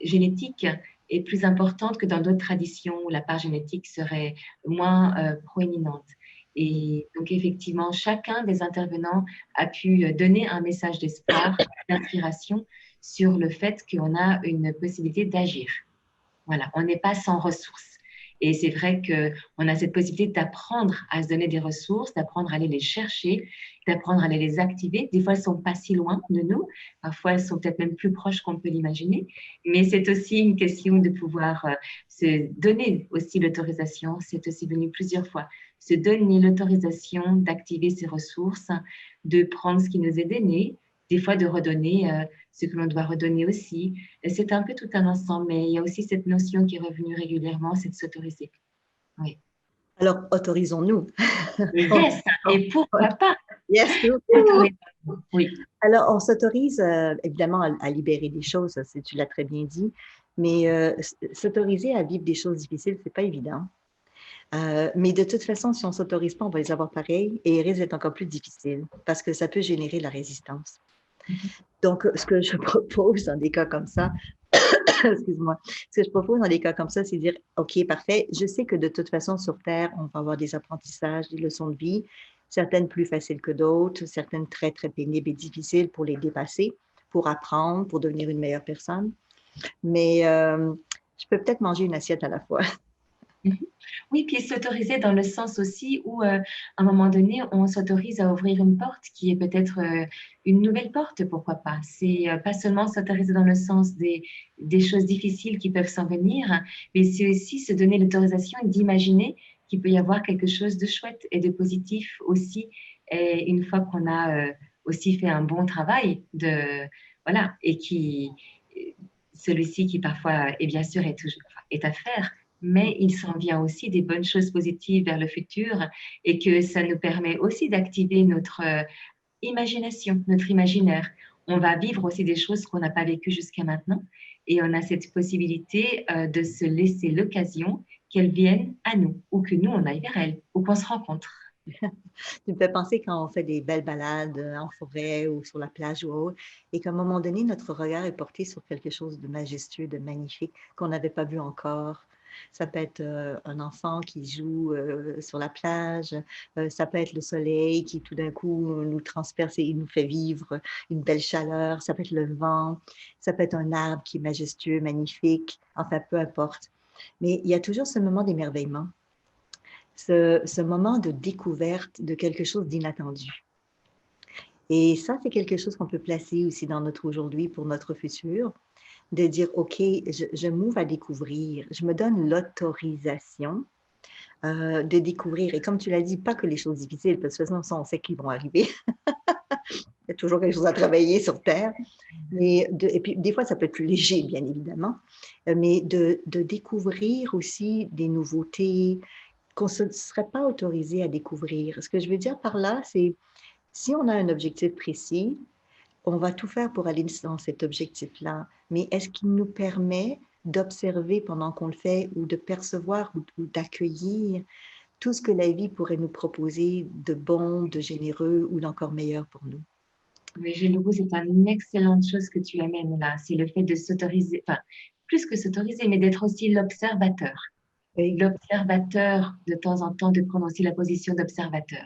génétique est plus importante que dans d'autres traditions où la part génétique serait moins proéminente. Et donc, effectivement, chacun des intervenants a pu donner un message d'espoir, d'inspiration sur le fait qu'on a une possibilité d'agir. Voilà, on n'est pas sans ressources. Et c'est vrai qu'on a cette possibilité d'apprendre à se donner des ressources, d'apprendre à aller les chercher, d'apprendre à aller les activer. Des fois, elles ne sont pas si loin de nous. Parfois, elles sont peut-être même plus proches qu'on peut l'imaginer. Mais c'est aussi une question de pouvoir se donner aussi l'autorisation. C'est aussi venu plusieurs fois. Se donner l'autorisation d'activer ces ressources, de prendre ce qui nous est donné, des fois de redonner ce que l'on doit redonner aussi. C'est un peu tout un ensemble, mais il y a aussi cette notion qui est revenue régulièrement, c'est de s'autoriser. Oui. Alors, autorisons-nous. Yes, et pourquoi pas? Yes. Autorisons-nous. Oui. Alors, on s'autorise évidemment à libérer des choses, ça, tu l'as très bien dit, mais s'autoriser à vivre des choses difficiles, c'est pas évident. Mais de toute façon, si on ne s'autorise pas, on va les avoir pareil et ils risquent d'être encore plus difficiles parce que ça peut générer de la résistance. Donc, ce que je propose dans des cas comme ça, excuse-moi, ce que je propose dans des cas comme ça, c'est dire, OK, parfait, je sais que de toute façon, sur Terre, on va avoir des apprentissages, des leçons de vie, certaines plus faciles que d'autres, certaines très, très pénibles et difficiles pour les dépasser, pour apprendre, pour devenir une meilleure personne. Mais je peux peut-être manger une assiette à la fois. Oui, puis s'autoriser dans le sens aussi où, à un moment donné, on s'autorise à ouvrir une porte qui est peut-être une nouvelle porte, pourquoi pas. C'est pas seulement s'autoriser dans le sens des choses difficiles qui peuvent s'en venir, mais c'est aussi se donner l'autorisation d'imaginer qu'il peut y avoir quelque chose de chouette et de positif aussi, et une fois qu'on a aussi fait un bon travail voilà, et celui-ci qui parfois, et bien sûr, est à faire, mais il s'en vient aussi des bonnes choses positives vers le futur et que ça nous permet aussi d'activer notre imagination, notre imaginaire. On va vivre aussi des choses qu'on n'a pas vécues jusqu'à maintenant et on a cette possibilité de se laisser l'occasion qu'elles viennent à nous ou que nous, on aille vers elles ou qu'on se rencontre. Tu me fais penser quand on fait des belles balades en forêt ou sur la plage ou autre, et qu'à un moment donné, notre regard est porté sur quelque chose de majestueux, de magnifique, qu'on n'avait pas vu encore. Ça peut être un enfant qui joue sur la plage, ça peut être le soleil qui tout d'un coup nous transperce et nous fait vivre une belle chaleur, ça peut être le vent, ça peut être un arbre qui est majestueux, magnifique, enfin peu importe. Mais il y a toujours ce moment d'émerveillement. ce moment de découverte de quelque chose d'inattendu. Et ça, c'est quelque chose qu'on peut placer aussi dans notre aujourd'hui pour notre futur, de dire, OK, je m'ouvre à découvrir, je me donne l'autorisation de découvrir. Et comme tu l'as dit, pas que les choses difficiles, parce que de toute façon, ça, on sait qu'ils vont arriver. Il y a toujours quelque chose à travailler sur Terre. Et puis, des fois, ça peut être plus léger, bien évidemment, mais de découvrir aussi des nouveautés qu'on ne serait pas autorisé à découvrir. Ce que je veux dire par là, c'est si on a un objectif précis, on va tout faire pour aller dans cet objectif-là. Mais est-ce qu'il nous permet d'observer pendant qu'on le fait ou de percevoir ou d'accueillir tout ce que la vie pourrait nous proposer de bon, de généreux ou d'encore meilleur pour nous? Mais je trouve que c'est une excellente chose que tu amènes là. C'est le fait de s'autoriser, enfin, plus que s'autoriser, mais d'être aussi l'observateur. Oui. L'observateur, de temps en temps, de prendre aussi la position d'observateur.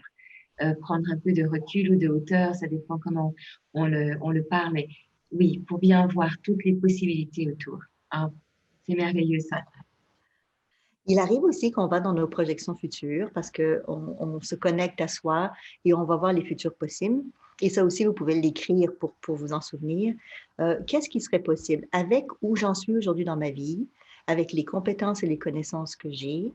Prendre un peu de recul ou de hauteur, ça dépend comment on le parle. Mais oui, pour bien voir toutes les possibilités autour. Ah, c'est merveilleux ça. Il arrive aussi qu'on va dans nos projections futures parce qu'on se connecte à soi et on va voir les futurs possibles. Et ça aussi, vous pouvez l'écrire pour vous en souvenir. Qu'est-ce qui serait possible avec où j'en suis aujourd'hui dans ma vie, avec les compétences et les connaissances que j'ai,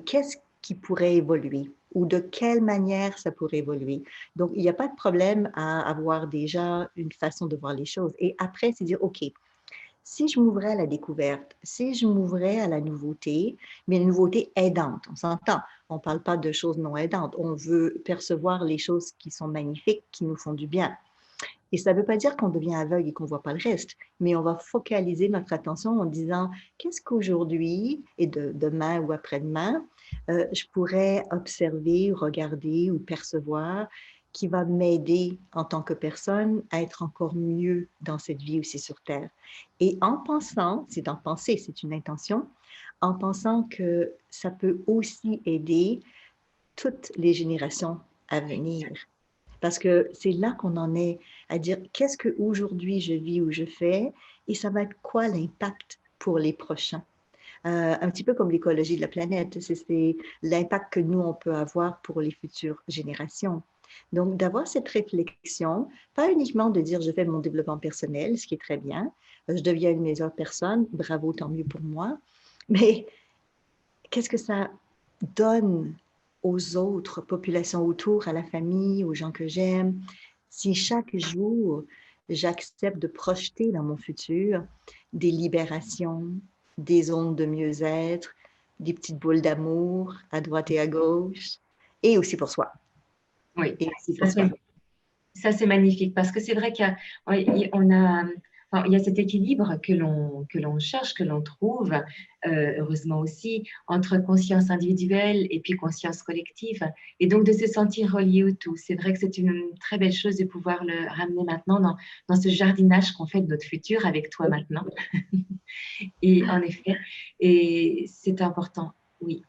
qu'est-ce qui pourrait évoluer ou de quelle manière ça pourrait évoluer. Donc, il n'y a pas de problème à avoir déjà une façon de voir les choses. Et après, c'est dire, OK, si je m'ouvrais à la découverte, si je m'ouvrais à la nouveauté, mais une nouveauté aidante, on s'entend, on ne parle pas de choses non aidantes, on veut percevoir les choses qui sont magnifiques, qui nous font du bien. Et ça ne veut pas dire qu'on devient aveugle et qu'on ne voit pas le reste, mais on va focaliser notre attention en disant qu'est-ce qu'aujourd'hui et demain ou après-demain, je pourrais observer, regarder ou percevoir qui va m'aider en tant que personne à être encore mieux dans cette vie aussi sur Terre. Et en pensant, c'est d'en penser, c'est une intention, en pensant que ça peut aussi aider toutes les générations à venir. Parce que c'est là qu'on en est à dire qu'est-ce qu'aujourd'hui je vis ou je fais et ça va être quoi l'impact pour les prochains. Un petit peu comme l'écologie de la planète, c'est l'impact que nous, on peut avoir pour les futures générations. Donc, d'avoir cette réflexion, pas uniquement de dire je fais mon développement personnel, ce qui est très bien, je deviens une meilleure personne, bravo, tant mieux pour moi, mais qu'est-ce que ça donne aux autres populations autour, à la famille, aux gens que j'aime, si chaque jour, j'accepte de projeter dans mon futur des libérations, des ondes de mieux-être, des petites boules d'amour à droite et à gauche, et aussi pour soi. Oui, Et aussi pour soi. ça, c'est magnifique parce que c'est vrai qu'il y a, enfin, il y a cet équilibre que l'on cherche, que l'on trouve, heureusement aussi, entre conscience individuelle et puis conscience collective. Et donc de se sentir relié au tout. C'est vrai que c'est une très belle chose de pouvoir le ramener maintenant dans ce jardinage qu'on fait de notre futur avec toi maintenant. Et en effet, et c'est important, oui.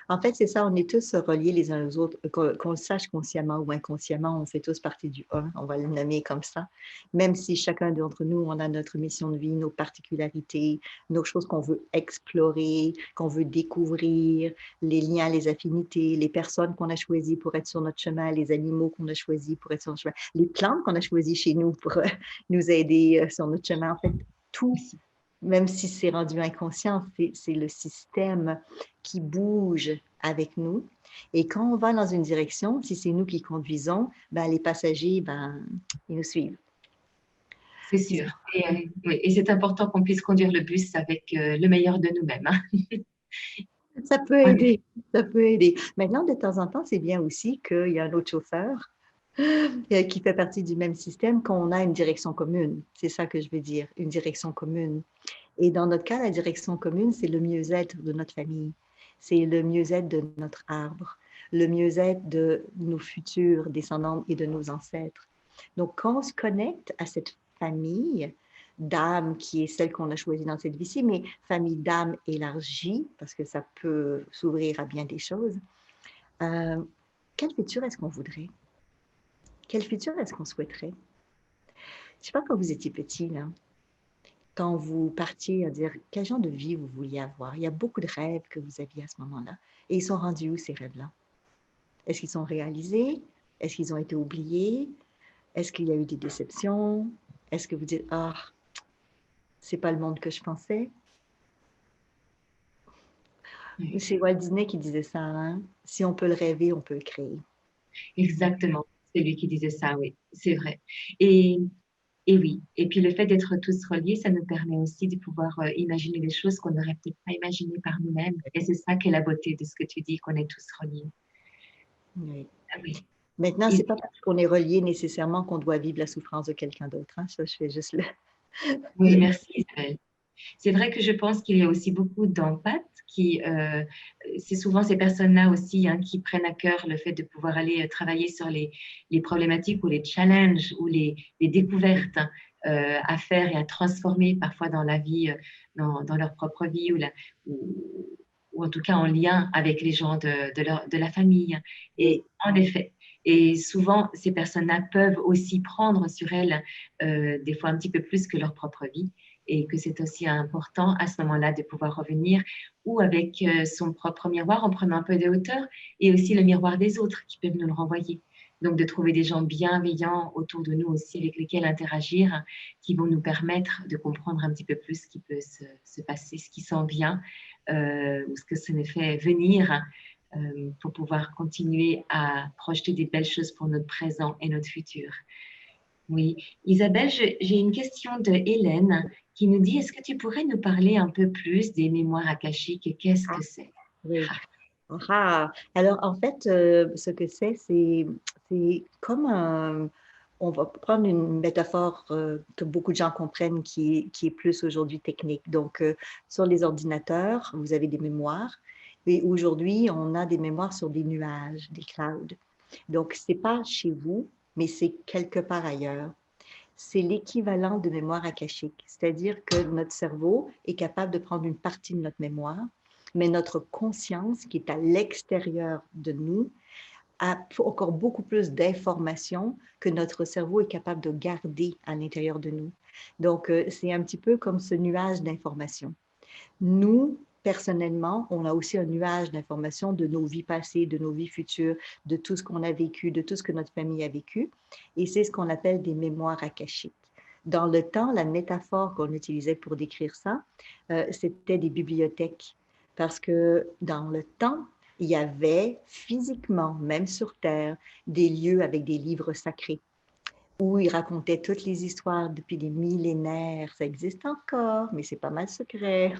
En fait, c'est ça, on est tous reliés les uns aux autres, qu'on le sache consciemment ou inconsciemment, on fait tous partie du un, on va le nommer comme ça. Même si chacun d'entre nous, on a notre mission de vie, nos particularités, nos choses qu'on veut explorer, qu'on veut découvrir, les liens, les affinités, les personnes qu'on a choisies pour être sur notre chemin, les animaux qu'on a choisis pour être sur notre chemin, les plantes qu'on a choisies chez nous pour nous aider sur notre chemin. En fait, tout, même si c'est rendu inconscient, c'est le système qui bouge avec nous. Et quand on va dans une direction, si c'est nous qui conduisons, ben, les passagers, ben, ils nous suivent. C'est sûr. Et, oui, et c'est important qu'on puisse conduire le bus avec le meilleur de nous-mêmes. Hein. Ça peut aider, ça peut aider. Maintenant, de temps en temps, c'est bien aussi qu'il y a un autre chauffeur qui fait partie du même système, qu'on a une direction commune. C'est ça que je veux dire, une direction commune. Et dans notre cas, la direction commune, c'est le mieux-être de notre famille, c'est le mieux-être de notre arbre, le mieux-être de nos futurs descendants et de nos ancêtres. Donc, quand on se connecte à cette famille d'âme qui est celle qu'on a choisie dans cette vie-ci, mais famille d'âme élargie, parce que ça peut s'ouvrir à bien des choses, euh, quel futur est-ce qu'on voudrait? Quel futur est-ce qu'on souhaiterait? Je ne sais pas quand vous étiez petit, là, quand vous partiez à dire quel genre de vie vous vouliez avoir. Il y a beaucoup de rêves que vous aviez à ce moment-là. Et ils sont rendus où, ces rêves-là? Est-ce qu'ils sont réalisés? Est-ce qu'ils ont été oubliés? Est-ce qu'il y a eu des déceptions? Est-ce que vous dites, ah, c'est pas le monde que je pensais? Oui, C'est Walt Disney qui disait ça, hein? Si on peut le rêver, on peut le créer. exactement. C'est lui qui disait ça, oui, c'est vrai. Et, et oui, et puis le fait d'être tous reliés, ça nous permet aussi de pouvoir imaginer des choses qu'on n'aurait peut-être pas imaginées par nous-mêmes. Et c'est ça qui est la beauté de ce que tu dis, qu'on est tous reliés. Oui. Ah oui. Maintenant, c'est Et- pas parce qu'on est relié nécessairement qu'on doit vivre la souffrance de quelqu'un d'autre, hein? Ça, je fais juste le... oui, merci Isabelle. C'est vrai que je pense qu'il y a aussi beaucoup d'empathes qui, c'est souvent ces personnes-là aussi hein, qui prennent à cœur le fait de pouvoir aller travailler sur les problématiques ou les challenges ou les découvertes à faire et à transformer parfois dans la vie, dans leur propre vie ou en tout cas en lien avec les gens de la famille. Oui. Et en effet, et souvent, ces personnes-là peuvent aussi prendre sur elles des fois un petit peu plus que leur propre vie et que c'est aussi important à ce moment-là de pouvoir revenir ou avec son propre miroir en prenant un peu de hauteur et aussi le miroir des autres qui peuvent nous le renvoyer. Donc de trouver des gens bienveillants autour de nous aussi avec lesquels interagir qui vont nous permettre de comprendre un petit peu plus ce qui peut se passer, ce qui s'en vient ou ce que ça nous fait venir pour pouvoir continuer à projeter des belles choses pour notre présent et notre futur. Oui, Isabelle, j'ai une question de Hélène qui nous dit, est-ce que tu pourrais nous parler un peu plus des mémoires akashiques? Qu'est-ce que c'est? Oui. Ah, alors en fait, ce que c'est comme un, on va prendre une métaphore que beaucoup de gens comprennent qui est plus aujourd'hui technique. Donc, sur les ordinateurs, vous avez des mémoires et aujourd'hui, on a des mémoires sur des nuages, des clouds. Donc, ce n'est pas chez vous, mais c'est quelque part ailleurs. C'est l'équivalent de mémoire akashique, c'est-à-dire que notre cerveau est capable de prendre une partie de notre mémoire, mais notre conscience, qui est à l'extérieur de nous, a encore beaucoup plus d'informations que notre cerveau est capable de garder à l'intérieur de nous. Donc, c'est un petit peu comme ce nuage d'informations. Nous, personnellement, on a aussi un nuage d'informations de nos vies passées, de nos vies futures, de tout ce qu'on a vécu, de tout ce que notre famille a vécu. Et c'est ce qu'on appelle des mémoires akashiques. Dans le temps, la métaphore qu'on utilisait pour décrire ça, c'était des bibliothèques. Parce que dans le temps, il y avait physiquement, même sur Terre, des lieux avec des livres sacrés où il racontait toutes les histoires depuis des millénaires. Ça existe encore, mais c'est pas mal secret.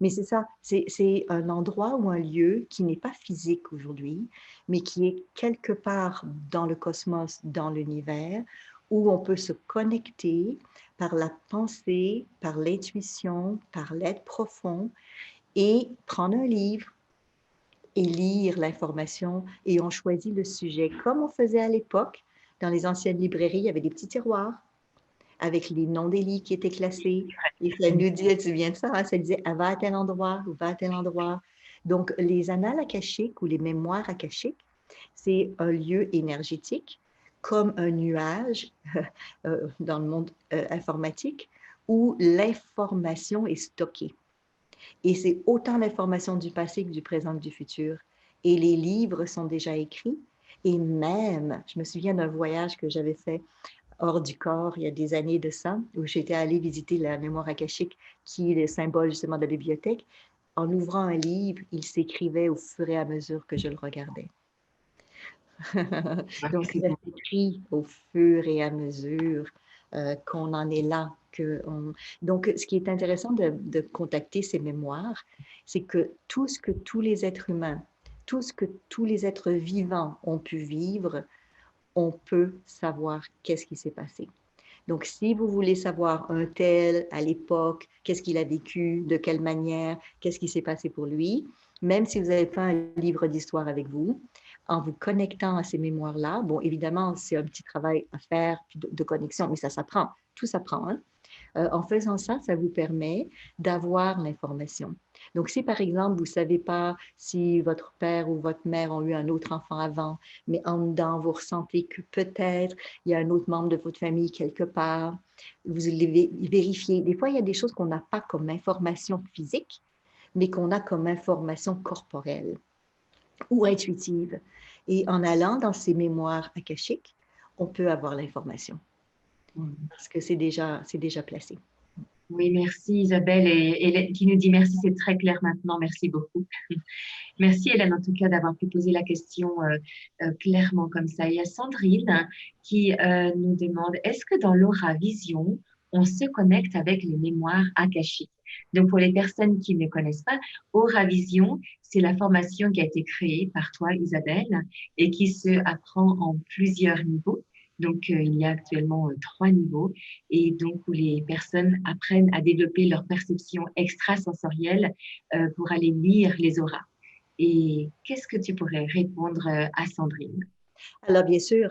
Mais c'est ça, c'est un endroit ou un lieu qui n'est pas physique aujourd'hui, mais qui est quelque part dans le cosmos, dans l'univers, où on peut se connecter par la pensée, par l'intuition, par l'être profond et prendre un livre et lire l'information et on choisit le sujet comme on faisait à l'époque. Dans les anciennes librairies, il y avait des petits tiroirs avec les noms des livres qui étaient classés. Et ça nous disait, tu viens de ça, hein, ça disait, ah, va à tel endroit ou va à tel endroit. Donc, les annales akashiques ou les mémoires akashiques, c'est un lieu énergétique comme un nuage dans le monde informatique où l'information est stockée. Et c'est autant l'information du passé que du présent que du futur. Et les livres sont déjà écrits. Et même, je me souviens d'un voyage que j'avais fait hors du corps il y a des années de ça, où j'étais allée visiter la mémoire akashique, qui est le symbole justement de la bibliothèque. En ouvrant un livre, il s'écrivait au fur et à mesure que je le regardais. Donc, ça s'écrit au fur et à mesure qu'on en est là. Donc, ce qui est intéressant de contacter ces mémoires, c'est que tout ce que tous les êtres humains, tout ce que tous les êtres vivants ont pu vivre, on peut savoir qu'est-ce qui s'est passé. Donc, si vous voulez savoir un tel à l'époque, qu'est-ce qu'il a vécu, de quelle manière, qu'est-ce qui s'est passé pour lui, même si vous n'avez pas un livre d'histoire avec vous, en vous connectant à ces mémoires-là, bon, évidemment, c'est un petit travail à faire de connexion, mais ça s'apprend, tout s'apprend. Hein? En faisant ça, ça vous permet d'avoir l'information. Donc, si par exemple, vous ne savez pas si votre père ou votre mère ont eu un autre enfant avant, mais en dedans, vous ressentez que peut-être il y a un autre membre de votre famille quelque part, vous allez vérifier. Des fois, il y a des choses qu'on n'a pas comme information physique, mais qu'on a comme information corporelle ou intuitive. Et en allant dans ces mémoires akashiques, on peut avoir l'information parce que c'est déjà placé. Oui, merci Isabelle. Et qui nous dit merci, c'est très clair maintenant. Merci beaucoup. Merci Hélène en tout cas d'avoir pu poser la question clairement comme ça. Il y a Sandrine qui nous demande, est-ce que dans l'aura vision, on se connecte avec les mémoires akashiques? Donc pour les personnes qui ne connaissent pas, Aura Vision, c'est la formation qui a été créée par toi Isabelle et qui se apprend en plusieurs niveaux. Donc il y a actuellement 3 niveaux et donc où les personnes apprennent à développer leur perception extrasensorielle pour aller lire les auras. Et qu'est-ce que tu pourrais répondre à Sandrine? Alors, bien sûr,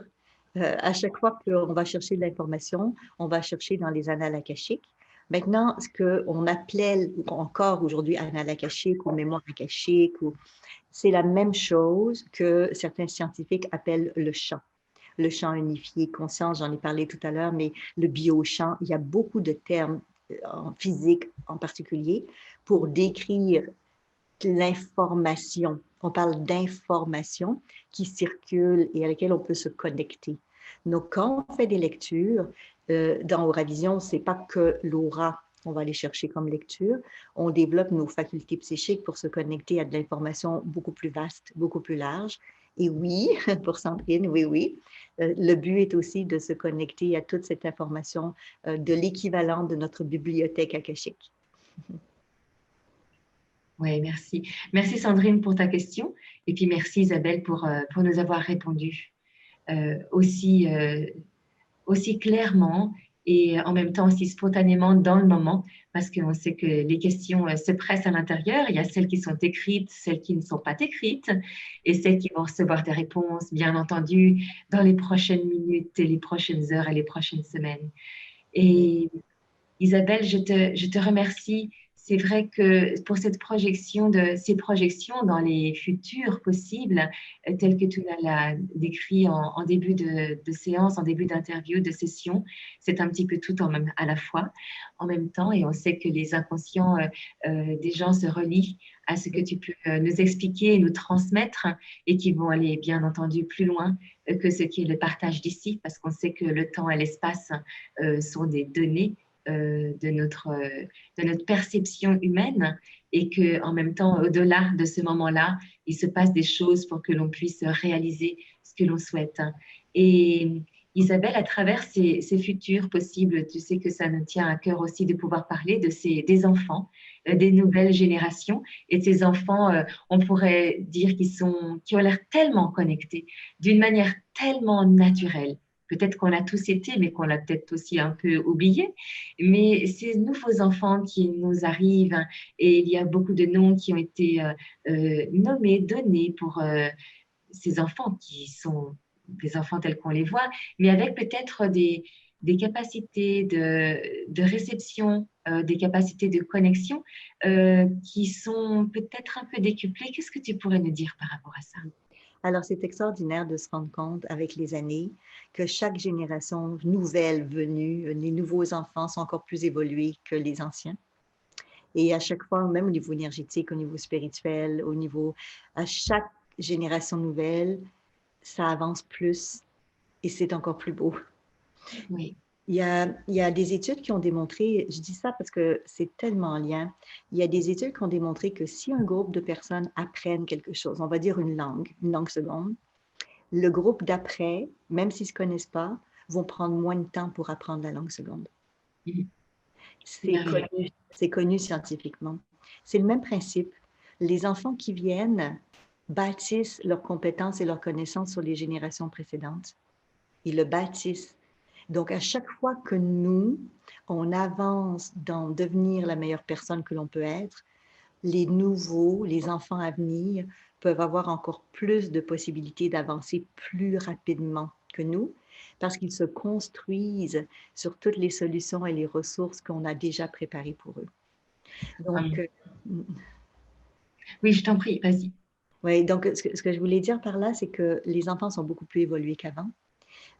à chaque fois qu'on va chercher de l'information, on va chercher dans les annales akashiques. Maintenant, ce qu'on appelait encore aujourd'hui annales akashiques ou mémoire akashique, c'est la même chose que certains scientifiques appellent le champ unifié, conscience, j'en ai parlé tout à l'heure, mais le biochamp, il y a beaucoup de termes en physique en particulier pour décrire l'information. On parle d'information qui circule et à laquelle on peut se connecter. Donc, quand on fait des lectures, dans Auravision, ce n'est pas que l'aura qu'on va aller chercher comme lecture. On développe nos facultés psychiques pour se connecter à de l'information beaucoup plus vaste, beaucoup plus large. Et oui, pour Sandrine, oui, oui. Le but est aussi de se connecter à toute cette information de l'équivalent de notre bibliothèque akashique. Oui, merci. Merci Sandrine pour ta question. Et puis merci Isabelle pour nous avoir répondu aussi, aussi clairement et en même temps aussi spontanément dans le moment, parce qu'on sait que les questions se pressent à l'intérieur. Il y a celles qui sont écrites, celles qui ne sont pas écrites, et celles qui vont recevoir des réponses, bien entendu, dans les prochaines minutes et les prochaines heures et les prochaines semaines. Et Isabelle, je te remercie. C'est vrai que pour cette projection ces projections dans les futurs possibles, telles que tu l'as décrit en début de séance, en début d'interview, de session, c'est un petit peu tout à la fois, en même temps, et on sait que les inconscients des gens se relient à ce que tu peux nous expliquer et nous transmettre, et qui vont aller bien entendu plus loin que ce qui est le partage d'ici, parce qu'on sait que le temps et l'espace sont des données de notre perception humaine et que en même temps, au-delà de ce moment-là, il se passe des choses pour que l'on puisse réaliser ce que l'on souhaite. Et Isabelle, à travers ces futurs possibles, tu sais que ça nous tient à cœur aussi de pouvoir parler des enfants, des nouvelles générations et de ces enfants, on pourrait dire qui ont l'air tellement connectés, d'une manière tellement naturelle. Peut-être qu'on l'a tous été, mais qu'on l'a peut-être aussi un peu oublié. Mais ces nouveaux enfants qui nous arrivent, hein, et il y a beaucoup de noms qui ont été nommés, donnés pour ces enfants qui sont des enfants tels qu'on les voit, mais avec peut-être des capacités de réception, des capacités de connexion qui sont peut-être un peu décuplées. Qu'est-ce que tu pourrais nous dire par rapport à ça? Alors, c'est extraordinaire de se rendre compte avec les années que chaque génération nouvelle venue, les nouveaux enfants sont encore plus évolués que les anciens. Et à chaque fois, même au niveau énergétique, au niveau spirituel, à chaque génération nouvelle, ça avance plus et c'est encore plus beau. Oui. Il y a des études qui ont démontré, je dis ça parce que c'est tellement en lien, il y a des études qui ont démontré que si un groupe de personnes apprennent quelque chose, on va dire une langue seconde, le groupe d'après, même s'ils ne se connaissent pas, vont prendre moins de temps pour apprendre la langue seconde. C'est connu scientifiquement. C'est le même principe. Les enfants qui viennent bâtissent leurs compétences et leurs connaissances sur les générations précédentes. Ils le bâtissent. Donc, à chaque fois que nous, on avance dans devenir la meilleure personne que l'on peut être, les enfants à venir peuvent avoir encore plus de possibilités d'avancer plus rapidement que nous parce qu'ils se construisent sur toutes les solutions et les ressources qu'on a déjà préparées pour eux. Donc, Oui, je t'en prie, vas-y. Oui, donc ce que je voulais dire par là, c'est que les enfants sont beaucoup plus évolués qu'avant,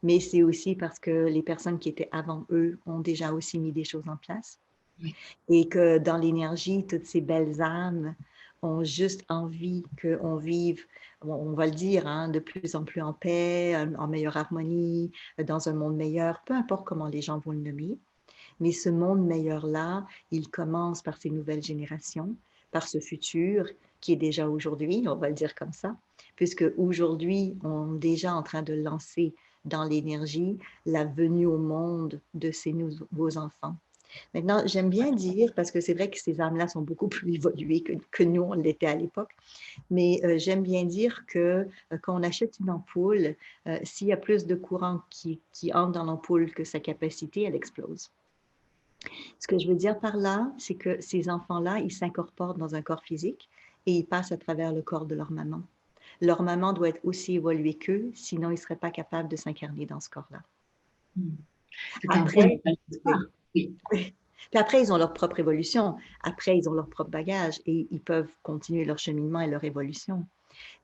mais c'est aussi parce que les personnes qui étaient avant eux ont déjà aussi mis des choses en place Oui, et que dans l'énergie, toutes ces belles âmes ont juste envie qu'on vive, bon, on va le dire, hein, de plus en plus en paix, en meilleure harmonie, dans un monde meilleur, peu importe comment les gens vont le nommer. Mais ce monde meilleur-là, il commence par ces nouvelles générations, par ce futur qui est déjà aujourd'hui, on va le dire comme ça, puisque aujourd'hui, on est déjà en train de lancer dans l'énergie la venue au monde de ces nouveaux enfants. Maintenant, j'aime bien dire, parce que c'est vrai que ces âmes-là sont beaucoup plus évoluées que nous, on l'était à l'époque, mais j'aime bien dire que quand on achète une ampoule, s'il y a plus de courant qui entre dans l'ampoule que sa capacité, elle explose. Ce que je veux dire par là, c'est que ces enfants-là, ils s'incorporent dans un corps physique et ils passent à travers le corps de leur maman. Leur maman doit être aussi évoluée qu'eux, sinon ils ne seraient pas capables de s'incarner dans ce corps-là. hmm. C'est un beau Après, message d'espoir. oui, Oui, oui. Puis après, ils ont leur propre évolution. Après, ils ont leur propre bagage et ils peuvent continuer leur cheminement et leur évolution.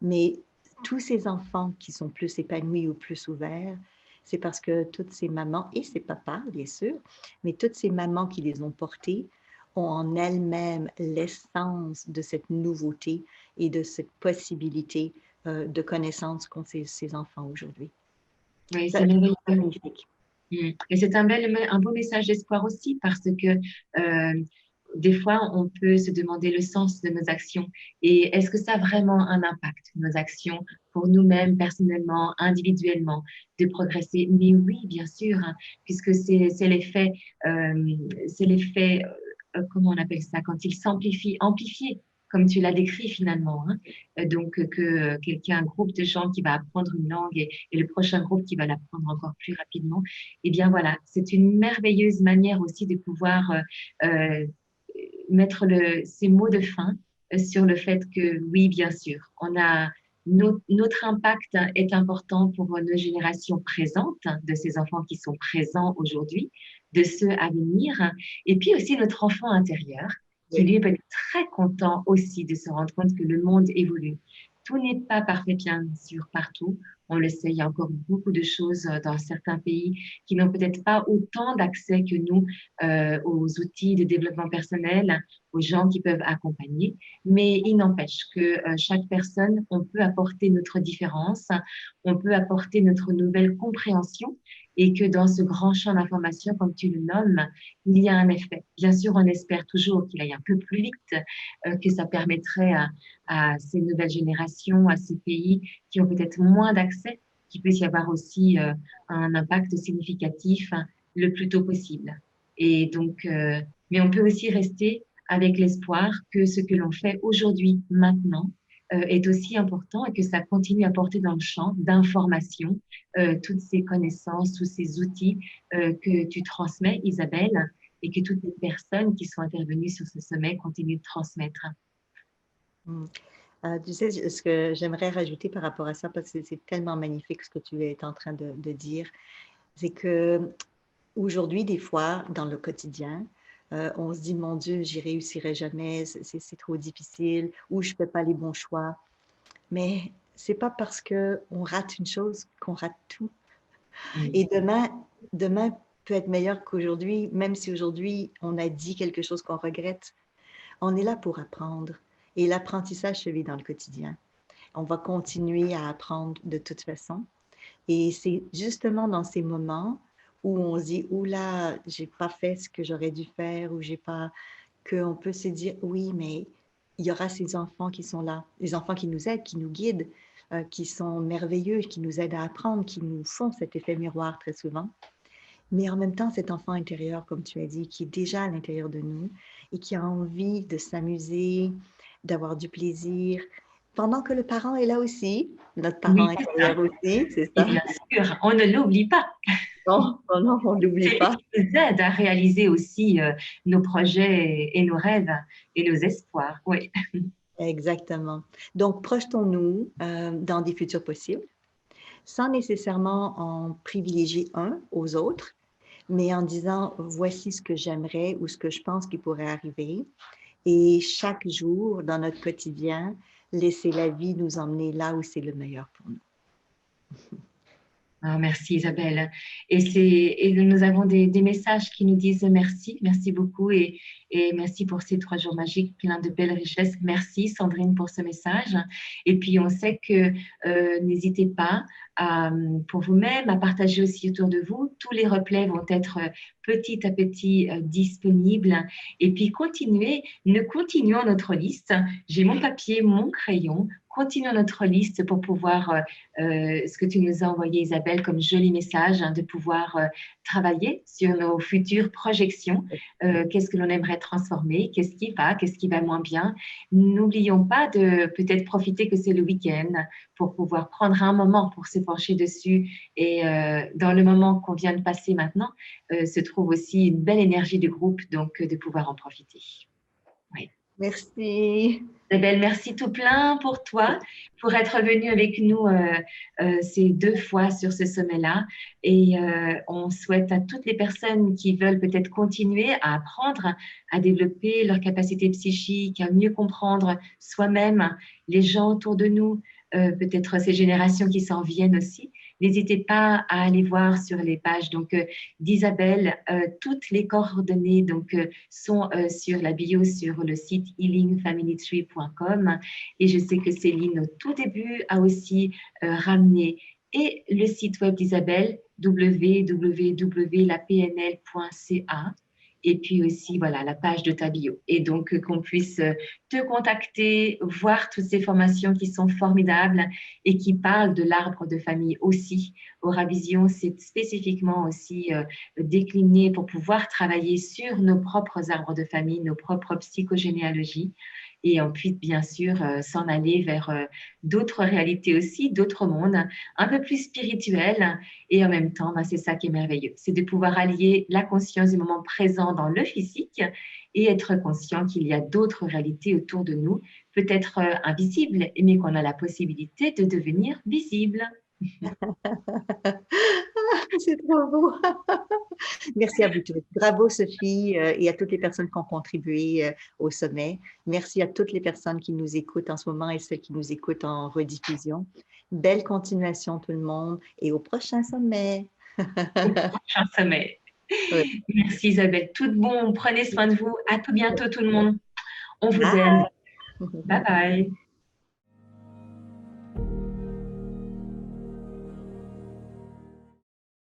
Mais tous ces enfants qui sont plus épanouis ou plus ouverts, c'est parce que toutes ces mamans, et ces papas, bien sûr, mais toutes ces mamans qui les ont portés ont en elles-mêmes l'essence de cette nouveauté et de cette possibilité de connaissance qu'ont ces enfants aujourd'hui. oui, Ça, c'est je trouve ça merveilleux. magnifique. Mm. Et c'est un beau message d'espoir aussi parce que des fois, on peut se demander le sens de nos actions et est-ce que ça a vraiment un impact, nos actions, pour nous-mêmes, personnellement, individuellement, de progresser? Mais oui, bien sûr, hein, puisque c'est l'effet, comment on appelle ça, quand il s'amplifie, amplifié, comme tu l'as décrit finalement. Hein. Donc, que quelqu'un, un groupe de gens qui va apprendre une langue et le prochain groupe qui va l'apprendre encore plus rapidement. Eh bien voilà, c'est une merveilleuse manière aussi de pouvoir euh, mettre ces mots de fin sur le fait que oui, bien sûr, notre impact est important pour nos générations présentes, de ces enfants qui sont présents aujourd'hui, de ceux à venir, et puis aussi notre enfant intérieur, qui Oui. lui peut être très content aussi de se rendre compte que le monde évolue. Tout n'est pas parfait, bien sûr, partout. On le sait, il y a encore beaucoup de choses dans certains pays qui n'ont peut-être pas autant d'accès que nous aux outils de développement personnel, aux gens qui peuvent accompagner. Mais il n'empêche que chaque personne, on peut apporter notre différence, on peut apporter notre nouvelle compréhension et que dans ce grand champ d'information, comme tu le nommes, il y a un effet. Bien sûr, on espère toujours qu'il aille un peu plus vite, que ça permettrait à ces nouvelles générations, à ces pays qui ont peut-être moins d'accès, qu'il puisse y avoir aussi un impact significatif le plus tôt possible. Et donc, mais on peut aussi rester avec l'espoir que ce que l'on fait aujourd'hui, maintenant, est aussi important et que ça continue à porter dans le champ d'information toutes ces connaissances, tous ces outils que tu transmets, Isabelle, et que toutes les personnes qui sont intervenues sur ce sommet continuent de transmettre. Mm. Tu sais, ce que j'aimerais rajouter par rapport à ça, parce que c'est tellement magnifique ce que tu es en train de dire, c'est que aujourd'hui, des fois, dans le quotidien, on se dit, mon Dieu, j'y réussirai jamais, c'est trop difficile, ou je ne fais pas les bons choix. Mais c'est pas parce qu'on rate une chose qu'on rate tout. Mm. Et demain peut être meilleur qu'aujourd'hui, même si aujourd'hui, on a dit quelque chose qu'on regrette. On est là pour apprendre. Et l'apprentissage se vit dans le quotidien. On va continuer à apprendre de toute façon. Et c'est justement dans ces moments où on se dit, oula, j'ai pas fait ce que j'aurais dû faire ou j'ai pas, qu'on peut se dire, oui, mais il y aura ces enfants qui sont là, les enfants qui nous aident, qui nous guident, qui sont merveilleux, qui nous aident à apprendre, qui nous font cet effet miroir très souvent. Mais en même temps, cet enfant intérieur, comme tu as dit, qui est déjà à l'intérieur de nous et qui a envie de s'amuser, d'avoir du plaisir, pendant que le parent est là aussi, notre parent Oui, c'est ça. intérieur aussi, c'est Et ça. bien sûr, on ne l'oublie pas. Non, non, non, on n'oublie C'est lui pas. qui nous aide à réaliser aussi nos projets et nos rêves et nos espoirs. Oui. Exactement. Donc, projetons-nous dans des futurs possibles, sans nécessairement en privilégier un aux autres, mais en disant, voici ce que j'aimerais ou ce que je pense qui pourrait arriver. et chaque jour dans notre quotidien, laisser la vie nous emmener là où c'est le meilleur pour nous. Ah, merci Isabelle. Et nous avons des messages qui nous disent merci, merci beaucoup et merci pour ces 3 jours magiques pleins de belles richesses. Merci Sandrine pour ce message. Et puis on sait que n'hésitez pas pour vous-même à partager aussi autour de vous. Tous les replays vont être petit à petit disponibles. Et puis nous continuons notre liste. J'ai mon papier, mon crayon. Continuons notre liste pour pouvoir ce que tu nous as envoyé, Isabelle, comme joli message, de pouvoir travailler sur nos futures projections. Qu'est-ce que l'on aimerait transformer? Qu'est-ce qui va moins bien? N'oublions pas de peut-être profiter que c'est le week-end pour pouvoir prendre un moment pour se pencher dessus. Et dans le moment qu'on vient de passer maintenant, se trouve aussi une belle énergie de groupe, donc de pouvoir en profiter. Oui. Merci. Isabelle, merci tout plein pour toi, pour être venue avec nous ces 2 fois sur ce sommet-là. Et on souhaite à toutes les personnes qui veulent peut-être continuer à apprendre, à développer leur capacité psychique, à mieux comprendre soi-même, les gens autour de nous, peut-être ces générations qui s'en viennent aussi. N'hésitez pas à aller voir sur les pages d'Isabelle. Toutes les coordonnées sont sur la bio sur le site healingfamilytree.com. Et je sais que Céline, au tout début, a aussi ramené et le site web d'Isabelle, www.lapnl.ca. Et puis aussi, voilà, la page de ta bio. Et donc, qu'on puisse te contacter, voir toutes ces formations qui sont formidables et qui parlent de l'arbre de famille aussi. Aura Vision, c'est spécifiquement aussi décliné pour pouvoir travailler sur nos propres arbres de famille, nos propres psychogénéalogies. Et ensuite, bien sûr, s'en aller vers d'autres réalités aussi, d'autres mondes, un peu plus spirituels. Et en même temps, c'est ça qui est merveilleux. C'est de pouvoir allier la conscience du moment présent dans le physique et être conscient qu'il y a d'autres réalités autour de nous, peut-être invisibles, mais qu'on a la possibilité de devenir visibles. C'est trop beau. Merci à vous tous. Bravo Sophie et à toutes les personnes qui ont contribué au sommet. Merci à toutes les personnes qui nous écoutent en ce moment et celles qui nous écoutent en rediffusion. Belle continuation tout le monde et au prochain sommet. Au prochain sommet. Oui. Merci Isabelle. Tout de bon. Prenez soin de vous. À tout bientôt tout le monde. On vous Bye. aime. Bye bye.